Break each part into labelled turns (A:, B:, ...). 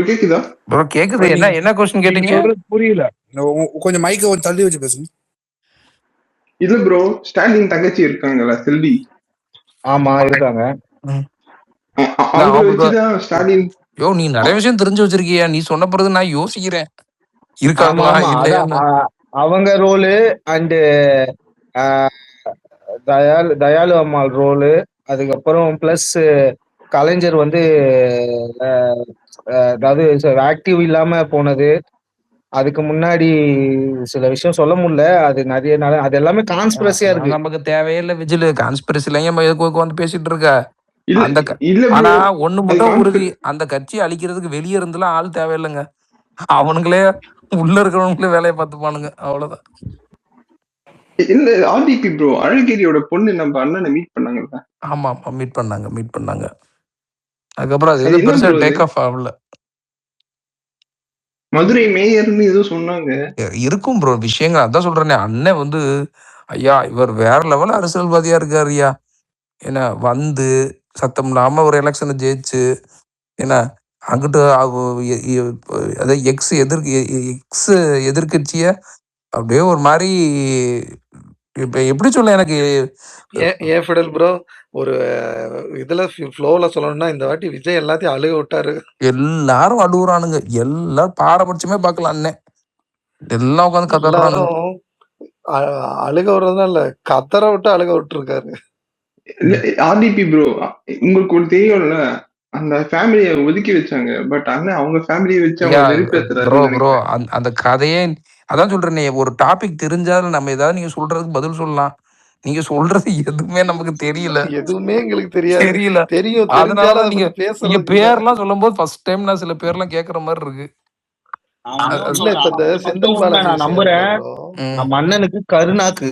A: கேக்குதா
B: ப்ரோ? கேக்குது. என்ன क्वेश्चन கேட்டீங்க?
C: சொல்றது புரியல. கொஞ்சம் மைக்க கொஞ்சம் தள்ளி வச்சு பேசுங்க.
A: இல்ல ப்ரோ, ஸ்டாலின் தங்கச்சி இருக்காங்கல்ல, செல்வி.
C: ஆமா இருக்காங்க.
A: அவங்கள வச்சுதான் ஸ்டாலின்.
B: யோ, நீ நிறைய விஷயம் தெரிஞ்சு வச்சிருக்கியா? நீ சொன்ன பிறகு நான் யோசிக்கிறேன், இருக்காங்களா இல்லையா.
C: அவங்க roll and Dayalu Ammal roll, அதுக்கப்புறம் பிளஸ் கலைஞர் வந்து அதாவது ஆக்டிவ் இல்லாம போனது, அதுக்கு முன்னாடி சில விஷயம் சொல்ல முடியல. அது நிறைய அது எல்லாமே கான்ஸ்பிரசியா இருக்கு.
B: நமக்கு தேவையில்லை விஜில், கான்ஸ்பிரசில எதுக்கு வந்து பேசிட்டு இருக்க.
A: ஆனா
B: ஒண்ணு மட்டும் உறுதி, அந்த கட்சி அழிக்கிறதுக்கு வெளியே இருந்துலாம் ஆள் தேவையில்லைங்க. அவனுங்களே உள்ள இருக்கிறவங்களே வேலையை பார்த்துப்பானுங்க, அவ்வளவுதான்.
A: இல்ல ஆர்டிபி ப்ரோ, அழகிரியோட பொண்ணு நம்ம அண்ணனை மீட் பண்ணாங்கல்ல.
B: ஆமா ஆமா, மீட் பண்ணாங்க. அதுக்கப்புறம் அது எதுவும் பெருசா டேக் ஆஃப் ஆகல.
A: மதுரை மேயர்னு ஏதோ சொன்னாங்க.
B: இருக்கும் ப்ரோ விஷயங்கள், அதான் சொல்றேனே. அண்ணன் வந்து ஐயா இவர் வேற லெவல் அரசியல்வாதியா இருக்காரு ஐயா. ஏன்னா வந்து சத்தம் இல்லாம ஒரு எலெக்ஷனை ஜெயிச்சு, ஏன்னா அங்கிட்டு அதாவது எக்ஸ் எதிர்கட்சிய அப்படியே ஒரு மாதிரி, இப்ப எப்படி சொல்ல எனக்கு.
D: ஏன் ஃபிடல் ப்ரோ, ஒரு இதுல ஃப்ளோல சொல்லணும்னா இந்த வாட்டி விஜய் எல்லாத்தையும் அழுக விட்டாரு.
B: எல்லாரும் அழுகுறானுங்க, எல்லாரும் பாரபட்சமே பார்க்கலாம். அண்ணன் எல்லாம் உட்காந்து கத்துறாங்க.
D: அழுக விடுறதுனா இல்ல, கத்தர விட்டு அழுக விட்டுருக்காரு.
A: ஆர்டிபி ப்ரோ, உங்களுக்கு ஒரு தெரியும்ல, அந்த ஃபேமிலியை ஒதுக்கி வச்சாங்க. பட் அண்ணன் அவங்க ஃபேமிலியை வச்சு அவங்க வெறுப்பேத்துறாரு
B: ப்ரோ. அந்த கதையே அதான் சொல்றேனே, ஒரு டாபிக் தெரிஞ்சாலும் நம்ம ஏதாவது நீங்க சொல்றதுக்கு பதில் சொல்லலாம். நீங்க சொல்றது எதுவுமே நமக்கு தெரியல,
D: எதுவுமே எங்களுக்கு தெரியல. தெரியும்,
B: அதனால நீங்க பேர்லாம் சொல்லும் போது ஃபர்ஸ்ட் டைம் நான் சில பேர்லாம் கேட்கற மாதிரி இருக்கு.
C: நான் நம்புறேன், நம்ம அண்ணனுக்கு கருணாக்கு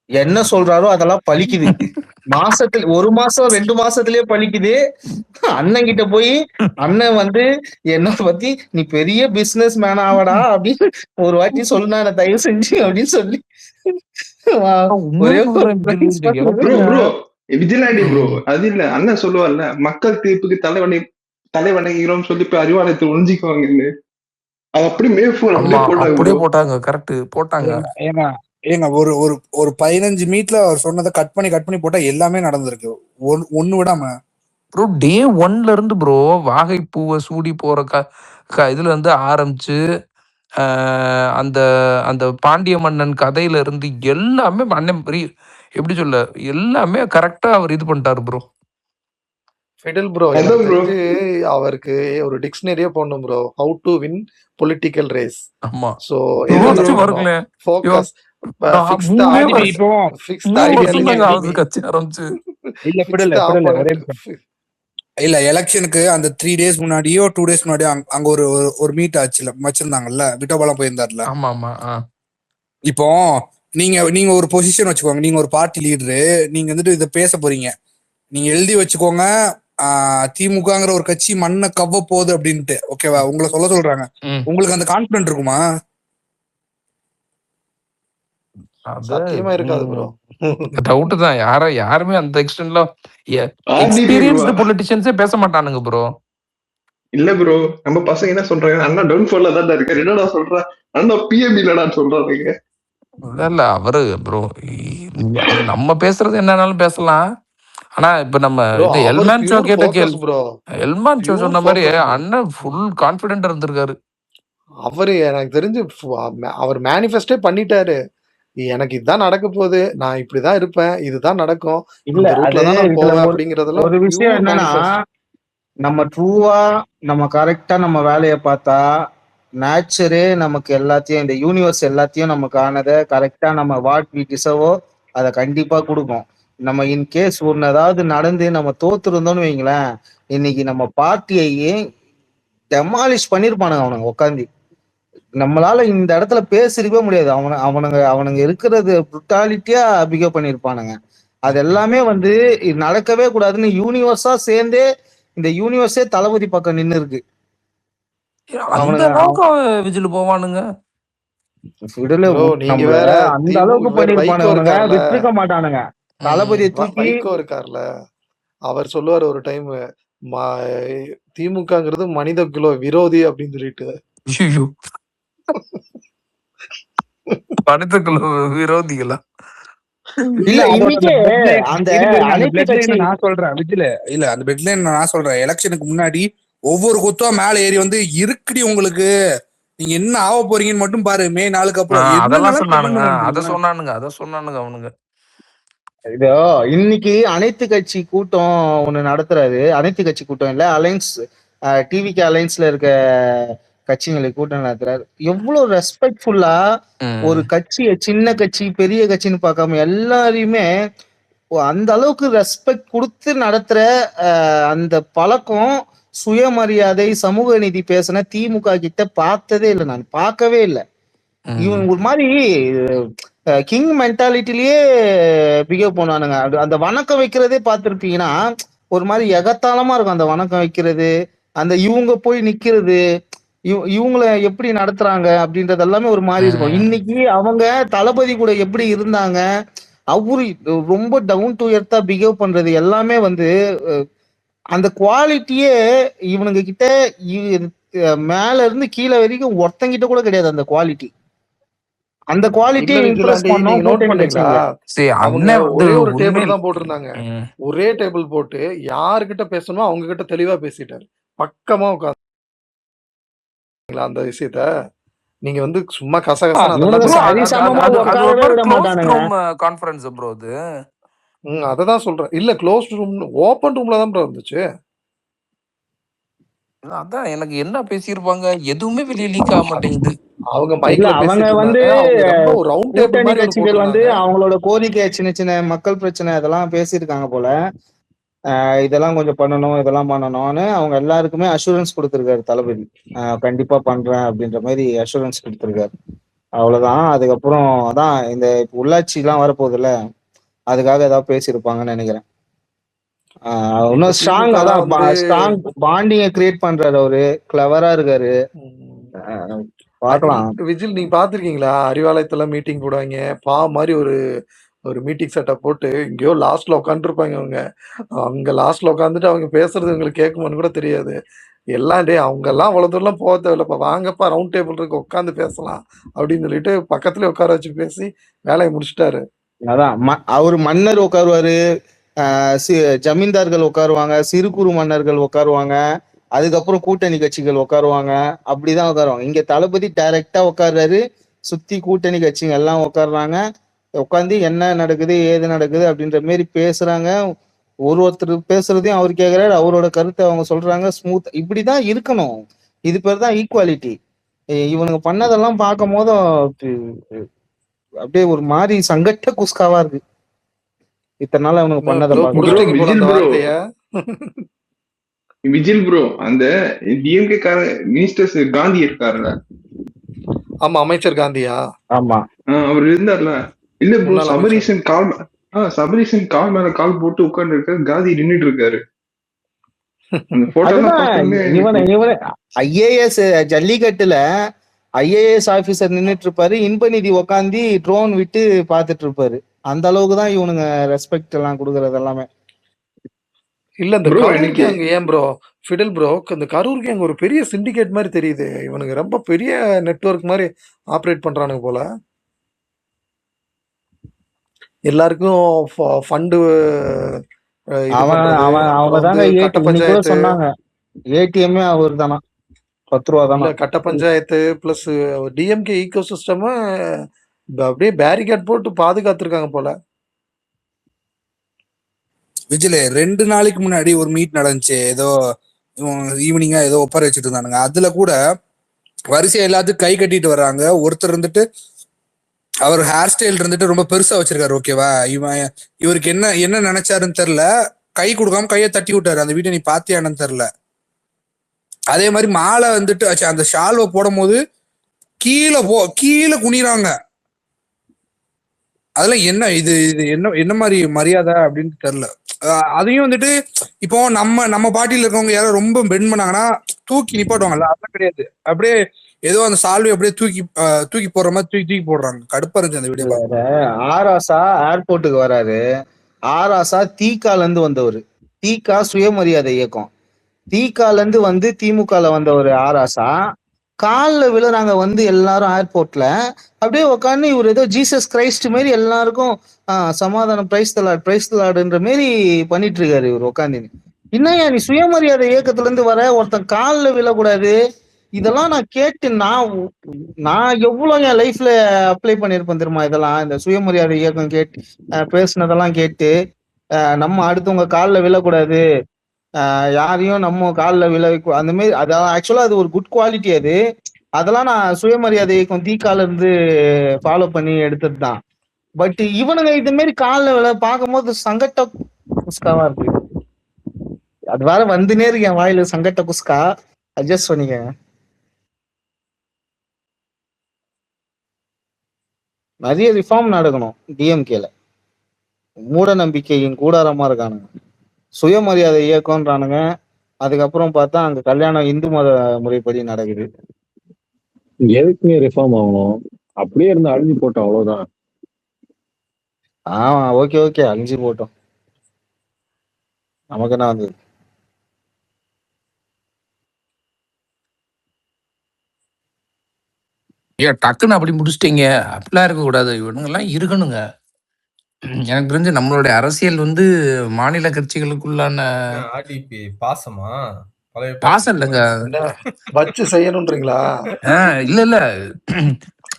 C: என்ன சொல்றாரோ அதெல்லாம் பலிக்குது. மாசத்துல 1 மாசம் 2 மாசத்துலயே பலிக்குது. அண்ணன் கிட்ட போய் அண்ணன் வந்து என்ன பத்தி நீ பெரிய பிசினஸ் மேன் ஆவடா அப்படின்னு ஒரு வாட்டி சொன்னா தயவு செஞ்சு அப்படின்னு சொல்லி
A: விஜிலாண்டி ப்ரோ. அது இல்ல, அண்ணன் சொல்லுவார்ல, மக்கள் தீர்ப்புக்கு தலைவணங்கிறோம் சொல்லி போய் அறிவாலயத்தை ஒழிஞ்சிக்குவாங்கன்னு. அது அப்படியே
B: போட்டாங்க. கரெக்ட் போட்டாங்க.
C: ஏங்க ஒரு 15 மீட்ல அவர் சொன்னதை கட் பண்ணி போட்டா எல்லாமே நடந்திருக்கு, ஒண்ணு விடாம.
B: ப்ரோ டே 1ல இருந்து ப்ரோ, வாகை பூவை சூடி போற இதுல இருந்து ஆரம்பிச்சு, அந்த அந்த பாண்டிய மன்னன் கதையில இருந்து எல்லாமே அண்ணன் எப்படி சொல்ல, எல்லாமே கரெக்டா அவர் இது பண்ணிட்டாரு ப்ரோ.
D: ஃபிடல் ப்ரோ, அவருக்கு ஒரு டிக்ஷனரியே போடணும் bro, how to win political race.
B: ஆமா,
D: சோ
B: ஃபோக்கஸ்
C: இல்ல எலெக்ஷனுக்கு அந்த 3 days முன்னாடியோ 2 days முன்னாடியோ அங்க ஒரு மீட் ஆச்சுல வச்சிருந்தாங்கல்ல, விட்டோபாலாம் போயிருந்தாருல.
B: ஆமா ஆமா.
C: இப்போ நீங்க ஒரு பொசிஷன் வச்சுக்கோங்க, நீங்க ஒரு பார்ட்டி லீடரு, நீங்க வந்துட்டு இதை பேச போறீங்க, நீங்க எழுதி வச்சுக்கோங்க, திமுகங்கிற ஒரு கட்சி மண்ணை கவ்வ போகுது அப்படின்ட்டு. ஓகேவா? உங்களை சொல்றாங்க, உங்களுக்கு அந்த கான்பிடன்ட் இருக்குமா?
D: சத்தியமா இருக்காது ப்ரோ.
B: டவுட் தான். யாருமே அந்த எக்ஸ்டென்ட்ல எக்ஸ்பீரியன்ஸ்டு பொலிட்டிஷியன்ஸே பேச மாட்டானுங்க ப்ரோ.
A: இல்ல ப்ரோ, நம்ம பசங்க என்ன சொல்றாங்க, அண்ணா டவுன் ஃபால்ல தான் இருக்காரு, என்னடா சொல்ற, அண்ணா பிஎம் இல்லடா சொல்றாங்க.
B: இல்ல அவரு ப்ரோ, நம்ம பேசுறது என்னன்னாலும் பேசலாம். ஆனா இப்ப நம்ம எல்மான் ஷோ எல்மான் ஷோ சொன்ன மாதிரி அண்ணன் ஃபுல் கான்பிடென்ட் இருந்திருக்காரு.
D: அவரு எனக்கு தெரிஞ்சு அவர் மேனிஃபெஸ்டே பண்ணிட்டாரு, எனக்கு இதுதான் நடக்க போகுது, நான் இப்படிதான் இருப்பேன், இதுதான் நடக்கும்,
C: அப்படிங்கறதுல ஒரு விஷயம் என்னன்னா, நம்ம ட்ரூவா நம்ம கரெக்டா நம்ம வேலையை பார்த்தா நேச்சரே நமக்கு எல்லாத்தையும், இந்த யூனிவர்ஸ் எல்லாத்தையும் நமக்கு ஆனதை கரெக்டா நம்ம வாட் வி டிசர்வோ அதை கண்டிப்பா கொடுக்கும். நம்ம இன்கேஸ் ஒன்னு ஏதாவது நடந்து நம்ம தோத்துருந்தோம்னு வைங்களேன், இன்னைக்கு நம்ம பார்ட்டியையே டெமாலிஷ் பண்ணிருப்பானுங்க அவனுங்க உட்காந்து. நம்மளால இந்த இடத்துல பேசிருக்கவே முடியாது. அவனுங்க இருக்கிறது புட்டாலிட்டியா பிகேவ் பண்ணிருப்பானுங்க. அது எல்லாமே வந்து நடக்கவே கூடாதுன்னு யூனிவர்ஸா சேர்ந்தே இந்த யூனிவர்ஸே தளபதி பக்கம் நின்னு இருக்கு.
B: விஜில் போவானுங்க,
C: அந்த அளவுக்கு பண்ணிருப்பானுங்க, விட்டுருக்க மாட்டானுங்க. தளபதியை தூக்கி
D: இருக்கார்ல, அவர் சொல்லுவாரு ஒரு டைம், திமுகங்கிறது மனித குல விரோதி அப்படின்னு சொல்லிட்டு
B: ஐயோ, மனிதகுல விரோதிகளா?
C: இல்ல
E: இல்ல அதோட
C: இன்னைக்கே அந்த
E: அந்த
C: அனைத்து
E: பிளட்
C: கட்சி
E: லைன் நான் சொல்றேன் விஜில. இல்ல அந்த பிளட் லைன் நான் சொல்றேன். எலெக்ஷனுக்கு முன்னாடி ஒவ்வொரு கொத்தா மேல ஏறி வந்து இருக்குடி உங்களுக்கு, நீங்க என்ன ஆக போறீங்கன்னு மட்டும் பாரு மே 4க்கு அப்புறம்
B: அதெல்லாம்
E: என்னென்னலாம்
B: சொன்னானுங்க,
E: பண்ணானுங்க.
B: அத சொன்னானுங்க அவனுங்க.
C: இதோ இன்னைக்கு அனைத்து கட்சி கூட்டம் ஒண்ணு நடத்துறாரு. அனைத்து கட்சி கூட்டம் இல்ல, அலைன்ஸ் டிவிக்கு அலைன்ஸ்ல இருக்க கட்சிங்களுக்கு கூட்டம் நடத்துறாரு. எவ்வளவு ரெஸ்பெக்ட்ஃபுல்லா ஒரு கட்சியை, சின்ன கட்சி பெரிய கட்சின்னு பார்க்காம எல்லாரையுமே அந்த அளவுக்கு ரெஸ்பெக்ட் கொடுத்து நடத்துற அந்த பழக்கம், சுயமரியாதை, சமூக நீதி பேசின திமுக கிட்ட பார்த்ததே இல்லை, நான் பார்க்கவே இல்லை. இவன் ஒரு மாதிரி கிங் மென்டாலிட்டிலேயே பிஹேவ் பண்ணுவானுங்க. அந்த வணக்கம் வைக்கிறதே பார்த்துருப்பீங்கன்னா ஒரு மாதிரி எகத்தாளமா இருக்கும். அந்த வணக்கம் வைக்கிறது, அந்த இவங்க போய் நிக்கிறது, இவங்கள எப்படி நடத்துறாங்க அப்படின்றது எல்லாமே ஒரு மாதிரி இருக்கும். இன்னைக்கு அவங்க தளபதி கூட எப்படி இருந்தாங்க, அவரு ரொம்ப டவுன் டு எர்த்தா பிஹேவ் பண்றது எல்லாமே வந்து அந்த குவாலிட்டியே இவனுங்க கிட்ட மேல இருந்து கீழே வரைக்கும் ஒருத்தங்கிட்ட கூட கிடையாது. அந்த குவாலிட்டி, அந்த குவாலிட்டியை இம்ப்ரெஸ் பண்ணோம்.
D: நீங்க நோட் பண்ணீங்களா? அவங்க ஒரே ஒரு டேபிள் தான் போட்டிருந்தாங்க. ஒரே டேபிள் போட்டு யாருக்கிட்ட பேசணுமோ அவங்க கிட்ட தெளிவா பேசிட்டாரு. பக்கமா உட்காந்து அந்த விஷயத்த நீங்க வந்து சும்மா
B: கான்ஃபரன்ஸ் ப்ரோ அது.
D: அததான் சொல்றேன். இல்ல க்ளோஸ் ரூம், ஓபன் ரூம்ல தான் ப்ரோ இருந்துச்சு.
B: அதான் எனக்கு என்ன பேசியிருப்பாங்க எதுவுமே வெளியே லீக் ஆக மாட்டேங்குது.
D: அவங்க மைக்ல
C: அவங்க வந்து
D: ரவுண்ட் டேபிள் மாதிரி
C: கட்சிகள் வந்து அவங்களோட கோரிக்கை, சின்ன சின்ன மக்கள் பிரச்சனை அதெல்லாம் பேசியிருக்காங்க போல. இதெல்லாம் கொஞ்சம் பண்ணணும், இதெல்லாம் பண்ணணும்னு அவங்க எல்லாருக்குமே அஷூரன்ஸ் கொடுத்துருக்காரு தளபதி. கண்டிப்பா பண்றேன் அப்படின்ற மாதிரி அஷூரன்ஸ் கொடுத்துருக்காரு. அவ்வளவுதான். அதுக்கப்புறம் அதான் இந்த உள்ளாட்சி எல்லாம் வரப்போகுதுல்ல, அதுக்காக ஏதாவது பேசியிருப்பாங்கன்னு நினைக்கிறேன். இன்னும் ஸ்ட்ராங், அதான் ஸ்ட்ராங் பாண்டிங்க கிரியேட் பண்றாரு. அவரு கிளவரா இருக்காரு, பார்க்கலாம்.
D: விஜில் நீங்க பாத்திருக்கீங்களா? அறிவாலயத்துல மீட்டிங் போடுவாங்க, மாதிரி ஒரு மீட்டிங் செட்டப் போட்டு எங்கேயோ லாஸ்ட்ல உட்காந்துருப்பாங்க. அவங்க அங்க லாஸ்ட்ல உட்காந்துட்டு அவங்க பேசுறது உங்களுக்கு கேட்குமான்னு கூட தெரியாது. எல்லாம் அவங்க எல்லாம் அவ்வளவு தூரம் போக தேவையில்லப்பா, வாங்கப்பா ரவுண்ட் டேபிள் இருக்கு உட்காந்து பேசலாம் அப்படின்னு சொல்லிட்டு பக்கத்துல உட்கார வச்சு பேசி வேலையை முடிச்சுட்டாரு.
C: அதான் அவரு மன்னர் உட்காருவாரு, ஜமீன்தார்கள் உட்காருவாங்க, சிறு குறு மன்னர்கள் உட்காருவாங்க, அதுக்கப்புறம் கூட்டணி கட்சிகள் உட்காருவாங்க. அப்படிதான் உட்காருவாங்க. இங்க தளபதி டைரக்டா உட்கார்றாரு, சுத்தி கூட்டணி கட்சிகள் எல்லாம் உட்காடுறாங்க. உட்காந்து என்ன நடக்குது ஏது நடக்குது அப்படின்ற மாதிரி பேசுறாங்க. ஒருத்தர் பேசுறதையும் அவர் கேட்கிறாரு, அவரோட கருத்தை அவங்க சொல்றாங்க. ஸ்மூத், இப்படிதான் இருக்கணும். இது பேர் தான் ஈக்குவாலிட்டி. இவனுங்க பண்ணதெல்லாம் பார்க்கும் போது அப்படியே ஒரு மாதிரி சங்கட்ட குஸ்காவா இருக்கு. இத்தனை நாள் அவனுக்கு பண்ணதை
A: விஜில் ப்ரோ, அந்த டிஎம்கே கார மினிஸ்டர்ஸ் காந்தி இருக்காருல்ல?
D: ஆமா, அமைச்சர் காந்தியா?
C: ஆமா,
A: அவர் இருந்தார்ல. இல்ல ப்ரோ, சபரீசன் கால் மேல கால் போட்டு உட்கார்ந்து இருக்காரு, காந்தி நின்னுட்டு இருக்காரு.
C: ஐஏஎஸ் ஜல்லிக்கட்டுல ஐஏஎஸ் ஆபீசர் நின்னுட்டு இருப்பாரு, இன்பநிதி உக்காந்து ட்ரோன் விட்டு பாத்துட்டு இருப்பாரு. அந்த அளவுக்கு தான் இவனுங்க ரெஸ்பெக்ட் எல்லாம் கொடுக்கறது எல்லாமே.
D: இல்ல இந்த கரூர் கேங் ஏன் ப்ரோ, ஃபிடல் ப்ரோ, இந்த கரூர் கேங் ஒரு பெரிய சிண்டிகேட் மாதிரி தெரியுது. இவனுங்க ரொம்ப பெரிய நெட்வொர்க் மாதிரி ஆப்ரேட் பண்றானுங்க போல. எல்லாருக்கும் ஃபண்டு
C: சொன்னாங்க. ஏடிஎம் அவர் தானா, 10 ரூபா தானா.
D: கட்ட panchayat plus DMK ego system அப்படியே பேரிகேட் போட்டு பாதுகாத்துருக்காங்க போல.
E: விஜில 2 நாளைக்கு முன்னாடி ஒரு மீட் நடந்துச்சு, ஏதோ ஈவினிங்கா ஏதோ ஒப்பர வச்சுட்டு இருந்தானுங்க. அதுல கூட வரிசையா எல்லாத்துக்கும் கை கட்டிட்டு வர்றாங்க. ஒருத்தர் இருந்துட்டு அவர் ஹேர் ஸ்டைல் இருந்துட்டு ரொம்ப பெருசா வச்சிருக்காரு. ஓகேவா, இவருக்கு என்ன நினைச்சாருன்னு தெரியல, கை கொடுக்காம கையை தட்டி விட்டாரு. அந்த வீட்டை நீ பாத்தியானு தெரியல. அதே மாதிரி மாலை வந்துட்டு அந்த ஷால்வை போடும் போது கீழே குனிறாங்க. அதெல்லாம் என்ன இது என்ன மாதிரி மரியாதை அப்படின்னு தெரியல. அதையும் வந்துட்டு இப்போ நம்ம பார்ட்டியில இருக்கவங்க யாரும் ரொம்ப பெண்ட் பண்ணாங்கன்னா தூக்கி நிப்பாட்டுவாங்கல்ல, அதெல்லாம் கிடையாது. அப்படியே ஏதோ அந்த சால்வை அப்படியே தூக்கி போடுற மாதிரி தூக்கி போடுறாங்க. கடுப்பா இருந்துச்சு அந்த வீடியோ.
C: ஆராசா ஏர்போர்ட்டுக்கு வராரு. ஆராசா தீகால இருந்து வந்தவர். தீகா சுயமரியாதை இயக்கம். திகால இருந்து வந்து திமுகல வந்த ஒரு ஆராசா காலில் விழுறாங்க வந்து எல்லாரும் ஏர்போர்ட்ல. அப்படியே உட்காந்து இவர் ஏதோ ஜீசஸ் கிரைஸ்ட் மாரி எல்லாருக்கும் சமாதானம் பிரைஸ் தலாடுன்ற மாரி பண்ணிட்டு இருக்காரு இவர் உட்காந்து. என்னையா நீ சுயமரியாதை இயக்கத்துல இருந்து வர ஒருத்தன் காலில் விழக்கூடாது? இதெல்லாம் நான் கேட்டு நான் எவ்வளவு என் லைஃப்ல அப்ளை பண்ணிருப்பேன் தெரியுமா? இதெல்லாம் இந்த சுயமரியாதை இயக்கம் கேட்டு பேசுனதெல்லாம் கேட்டு நம்ம அடுத்தவங்க காலில் விழக்கூடாது, யாரையும் நம்ம காலில் விழ அந்த மாதிரி. அதான் ஆக்சுவலா அது ஒரு குட் குவாலிட்டி. அதெல்லாம் நான் சுயமரியாதை இயக்கம் தீக்கால இருந்து ஃபாலோ பண்ணி எடுத்தது தான். பட் இவனுங்க இது மாதிரி காலில் விழ பார்க்கும்போது சங்கட்ட குஸ்காவா இருக்கு. அது வேற வந்துனே இருக்கு என் வாயில, சங்கட்ட குஸ்கா. அட்ஜஸ்ட் பண்ணிக்க. நிறைய ரிஃபார்ம் நடக்கணும் டிஎம்கேல. மூட நம்பிக்கையின் கூடாரமா இருக்கானுங்க. சுயமரியாதை இயக்கம்ன்றானுங்க. அதுக்கப்புறம் பார்த்தா அங்க கல்யாணம் இந்து மத முறைப்படி நடக்குது.
F: எதுக்குங்க ரிஃபார்ம் ஆகணும்? அப்படியே இருந்து அழிஞ்சு போட்டோம், அவ்வளவுதான்.
C: ஓகே அழிஞ்சு போட்டோம். நமக்கு என்ன வந்தது?
B: டக்குன்னு அப்படி முடிச்சிட்டீங்க. அப்படிலாம் இருக்கக்கூடாது. இவனுங்கெல்லாம் இருக்கணுங்க. எனக்கு தெரிஞ்சு நம்மளுடைய அரசியல் வந்து மாநில கட்சிகளுக்குள்ளான
G: ஆர்டிபி பாசமா
B: பாசம் இல்லைங்க.
D: வச்சு செய்யணும்ன்றீங்களா?
B: இல்ல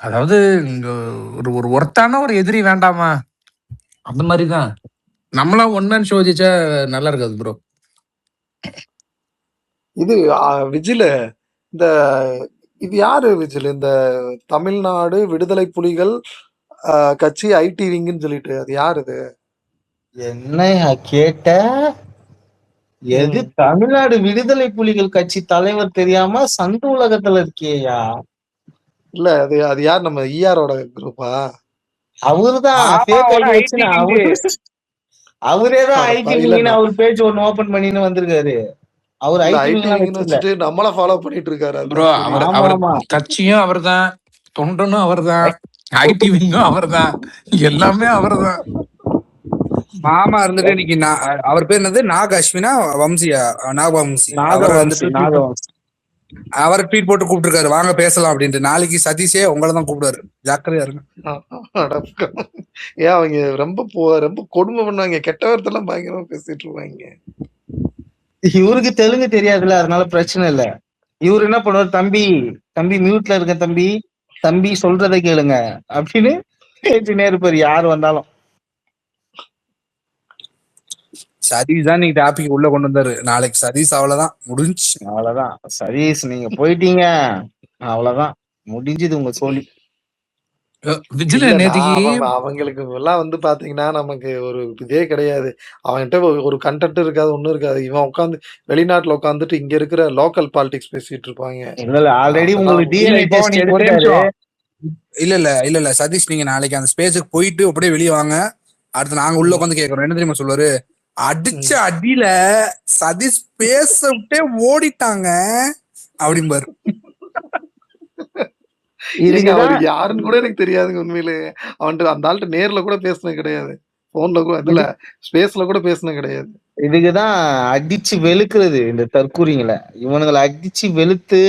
B: அதாவது ஒரு ஒருத்தான ஒரு எதிரி வேண்டாமா, அந்த மாதிரிதான். நம்மளாம் ஒன் மேன் ஷோ ஜெயிச்சா நல்லா இருக்காது ப்ரோ.
D: இது விஜில இந்த இது யாரு விஜில்? இந்த தமிழ்நாடு விடுதலை புலிகள் கட்சி ஐடி விங்குன்னு சொல்லிட்டு அது யாரு? இது
C: என்ன கேட்ட? எது தமிழ்நாடு விடுதலை புலிகள் கட்சி தலைவர் தெரியாம சந்து உலகத்துல இருக்கியா?
D: இல்ல அது யார்? நம்ம ஈஆரோட குரூப்பா?
C: அவருதான் அவரேதான் ஐடி விங்னு அவர் பேஜ் ஒன்னு ஓபன் பண்ணின்னு வந்திருக்காரு. அவர்
D: ஐடி நம்மள ஃபாலோ பண்ணிட்டு இருக்காரு
B: ப்ரோ. அவர் கட்சியும் அவர்தான், தொண்டனும் அவர்தான், ஐடி விங்கும் அவர்தான், எல்லாமே அவர்தான்.
E: மாமா இருந்துட்டு இன்னைக்கு அவர் பேர் என்னது? நாக அஸ்வினா வம்சியா? நாகவம்சி. அவர் ட்வீட் போட்டு கூப்பிட்டுருக்காரு, வாங்க பேசலாம் அப்படின்ட்டு. நாளைக்கு சதீஷே உங்களை தான் கூப்பிடுவாரு, ஜாக்கிரதையா இருங்க.
D: ஏன் அவங்க ரொம்ப கொடுமை பண்ணுவாங்க, கெட்ட வார்த்தைலாம் பயங்கரமா பேசிட்டு இருப்பாங்க.
C: இவருக்கு தெலுங்கு தெரியாதுல்ல, அதனால பிரச்சனை இல்ல. இவரு என்ன பண்ணுவார்? தம்பி மியூட்ல இருக்க தம்பி சொல்றதை கேளுங்க அப்படின்னு பேசினே இருப்பாரு யாரு வந்தாலும்.
E: சதீஷ் தான் நீங்க டாபிக் உள்ள கொண்டு வந்தாரு. நாளைக்கு சதீஷ் அவ்வளவுதான், முடிஞ்சு.
C: அவ்வளவுதான் சதீஷ், நீங்க போயிட்டீங்க, அவ்வளவுதான் முடிஞ்சது உங்க சோழி.
D: அவங்களுக்கு எல்லாம் வந்து பாத்தீங்கன்னா நமக்கு ஒரு இதே கிடையாது. அவன்கிட்ட ஒரு கண்டென்ட் இருக்காது, ஒண்ணும் இருக்காது. இவன் உட்காந்து வெளிநாட்டுல உட்காந்துட்டு இங்க இருக்கிற லோக்கல் பாலிடிக்ஸ் பேசிட்டு இருப்பாங்க.
C: ஆல்ரெடி உங்களுக்கு
E: இல்ல சதீஷ், நீங்க நாளைக்கு அந்த ஸ்பேஸுக்கு போயிட்டு அப்படியே வெளியே வாங்க. அடுத்து நாங்க உள்ள உட்காந்து கேட்கறோம். என்ன தெரியுமா சொல்லுவாரு? அடிச்ச அடியில சதீஷ் பேச விட்டே ஓடிட்டாங்க அப்படிம்பாரு.
D: யாருன்னு கூட எனக்கு தெரியாதுங்க உண்மையிலே. அவன்ட்டு அந்த ஆள்கிட்ட நேர்ல கூட பேசினது கிடையாது, போன்ல கூட இதுல ஸ்பேஸ்ல கூட பேசினது கிடையாது.
C: இதுக்குதான் அடிச்சு வெளுக்கிறது இந்த தற்கூறிங்களை. இவனுங்களை அடிச்சு வெளுத்து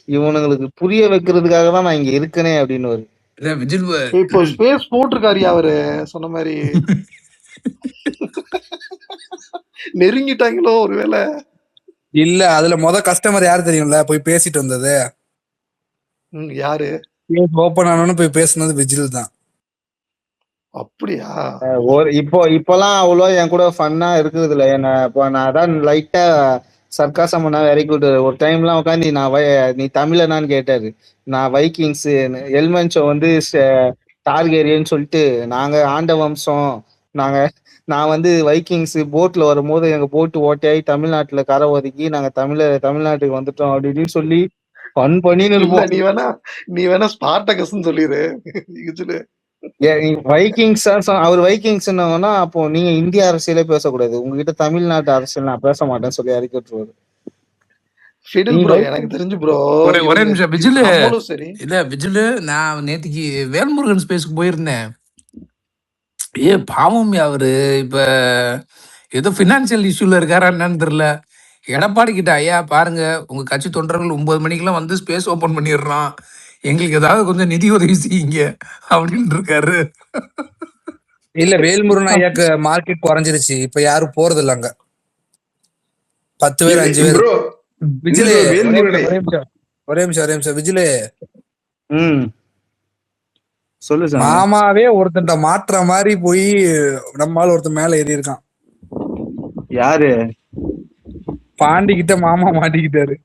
C: இவனுங்களுக்கு புரிய வைக்கிறதுக்காக தான் நான் இங்க இருக்கனே அப்படின்னு.
D: இப்போ ஸ்பேஸ் போட்டிருக்காரு அவரு சொன்ன மாதிரி. நெருங்கிட்டாங்களோ ஒருவேளை?
E: இல்ல, அதுல கஸ்டமர் யாரு தெரியும்ல போய் பேசிட்டு வந்தது?
D: யாரு?
E: ஓபன் ஆனோன்னு போய் பேசுனது விஜில் தான்.
D: அப்படியா?
C: இப்பெல்லாம் அவ்வளோ என் கூட ஃபன்னா இருக்குது இல்ல. என்ன இப்போ நான் அதான் லைட்டா சர்க்காசம் பண்ணா வெரி குட். ஒரு டைம்லாம் உட்காந்து நீ தமிழனான்னு கேட்டாரு. நான் வைக்கிங்ஸ் எல்மென்சோ வந்து டார்கேரியன்னு சொல்லிட்டு நாங்க ஆண்ட வம்சம், நான் வந்து வைக்கிங்ஸ் போட்ல வரும்போது எங்க போட்டு ஓட்டையாகி தமிழ்நாட்டுல கரை ஒதுக்கி நாங்க தமிழ்நாட்டுக்கு வந்துட்டோம் அப்படின்னு சொல்லி ஃபன் பண்ணின்னு இருப்போம்.
D: நீ வேணா ஸ்பார்டகஸ்ன்னு சொல்லிரு.
C: வைக்கிங்ஸ் அவர் வைக்கிங்ஸ் அப்போ நீங்க இந்திய அரசியலே பேசக்கூடாது, உங்ககிட்ட தமிழ்நாட்டு அரசியல் நான் பேச மாட்டேன்னு சொல்லி அறிக்கை விட்டுருவாரு.
D: எனக்கு தெரிஞ்சு ப்ரோ
B: ஒரே நிமிஷம் விஜிலு. இல்ல விஜிலு, நான் நேத்திக்கு வேல்முருகன் ஸ்பேஸ்க்கு போயிருந்தேன். பாவம் அவரு இப்ப ஏதோ பினான்சியல் இஷ்யூல இருக்காரா என்னன்னு தெரியல. எடப்பாடி கிட்ட ஐயா பாருங்க உங்க கட்சி தொண்டர்கள் 9 மணிக்கெல்லாம் வந்து ஸ்பேஸ் ஓபன் பண்ணிடுறான், எங்களுக்கு ஏதாவது கொஞ்சம் நிதி உதவி செய்யுங்க அப்படின்னு இருக்காரு.
E: இல்ல வேல்முருகன் ஐயாக்கு மார்க்கெட் குறைஞ்சிருச்சு, இப்ப யாரும் போறது இல்ல அங்க. 10 பேர் 5 பேர்.
A: ப்ரோ
E: விஜிலே
A: வேல்முருகனை
E: ஒரே நிமிஷம் விஜிலே,
C: சொல்லு சாமி.
E: மாமாவே ஒருத்தன்ட்ட மாற்ற மாதிரி போய் நம்மால ஒருத்தன் மேல ஏறி இருக்கான்.
C: யாரு?
E: பாண்டி கிட்ட மாமா மாட்டிக்கிட்டாரு.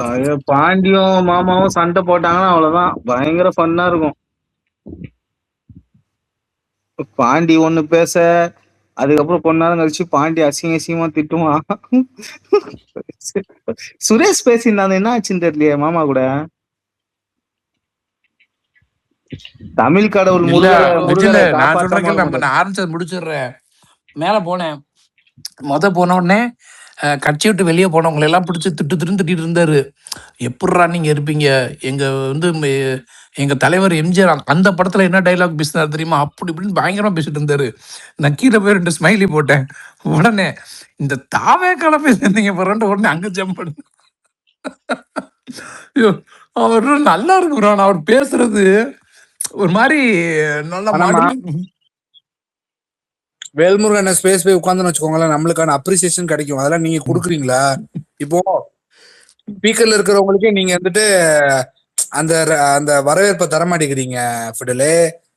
C: ஐயோ, பாண்டியும் மாமாவும் சண்டை போட்டாங்கன்னா அவ்வளவுதான், பயங்கர ஃபன்னா இருக்கும். பாண்டி ஒண்ணு பேச, அதுக்கப்புறம் கொஞ்ச நேரம் கழிச்சு பாண்டி அசிங்கமா திட்டுவான். சுரேஷ் பேசியிருந்தாங்க, என்ன ஆச்சுன்னு தெரியலையே மாமா கூட. தமிழ் கடவுள்
B: இல்ல
C: முருகரை
B: விஜில
C: முருகரை
B: நான்
C: காப்பாற்றாம
B: சொல்றேன், நம்ம நான் ஆரம்பிச்சது முடிச்சிடுறேன். மேல போனேன், போன உடனே கட்சி விட்டு வெளியே போனவங்களை எல்லாம் பிடிச்சி திட்டிட்டு இருந்தாரு. எப்படிரா நீங்க இருப்பீங்க, எங்க வந்து எங்க தலைவர் எம்ஜிஆர் அந்த படத்துல என்ன டைலாக் பேசினார் தெரியுமா, அப்படி இப்படின்னு பயங்கரமா பேசிட்டு இருந்தாரு. நான் கீழே போய் 2 ஸ்மைலி போட்டேன். உடனே இந்த தாவே கால பேசுறீங்க பாருன்ட்டு உடனே அங்க ஜம்ப் பண்ண. ஐயோ, அவர் நல்லா இருக்கு bro. அவர் பேசுறது ஒரு மாதிரி நல்லா மாடல்.
E: வேல்முருகன் ஸ்பேஸ் போய் உட்காந்துன்னு வச்சுக்கோங்களேன், நம்மளுக்கான அப்ரிசியேஷன் கிடைக்கும். அதெல்லாம் நீங்க கொடுக்குறீங்களா? இப்போ ஸ்பீக்கர்ல இருக்கிறவங்களுக்கே நீங்க வந்துட்டு அந்த அந்த வரவேற்பை தர மாட்டேங்கிறீங்க ஃபிடலே.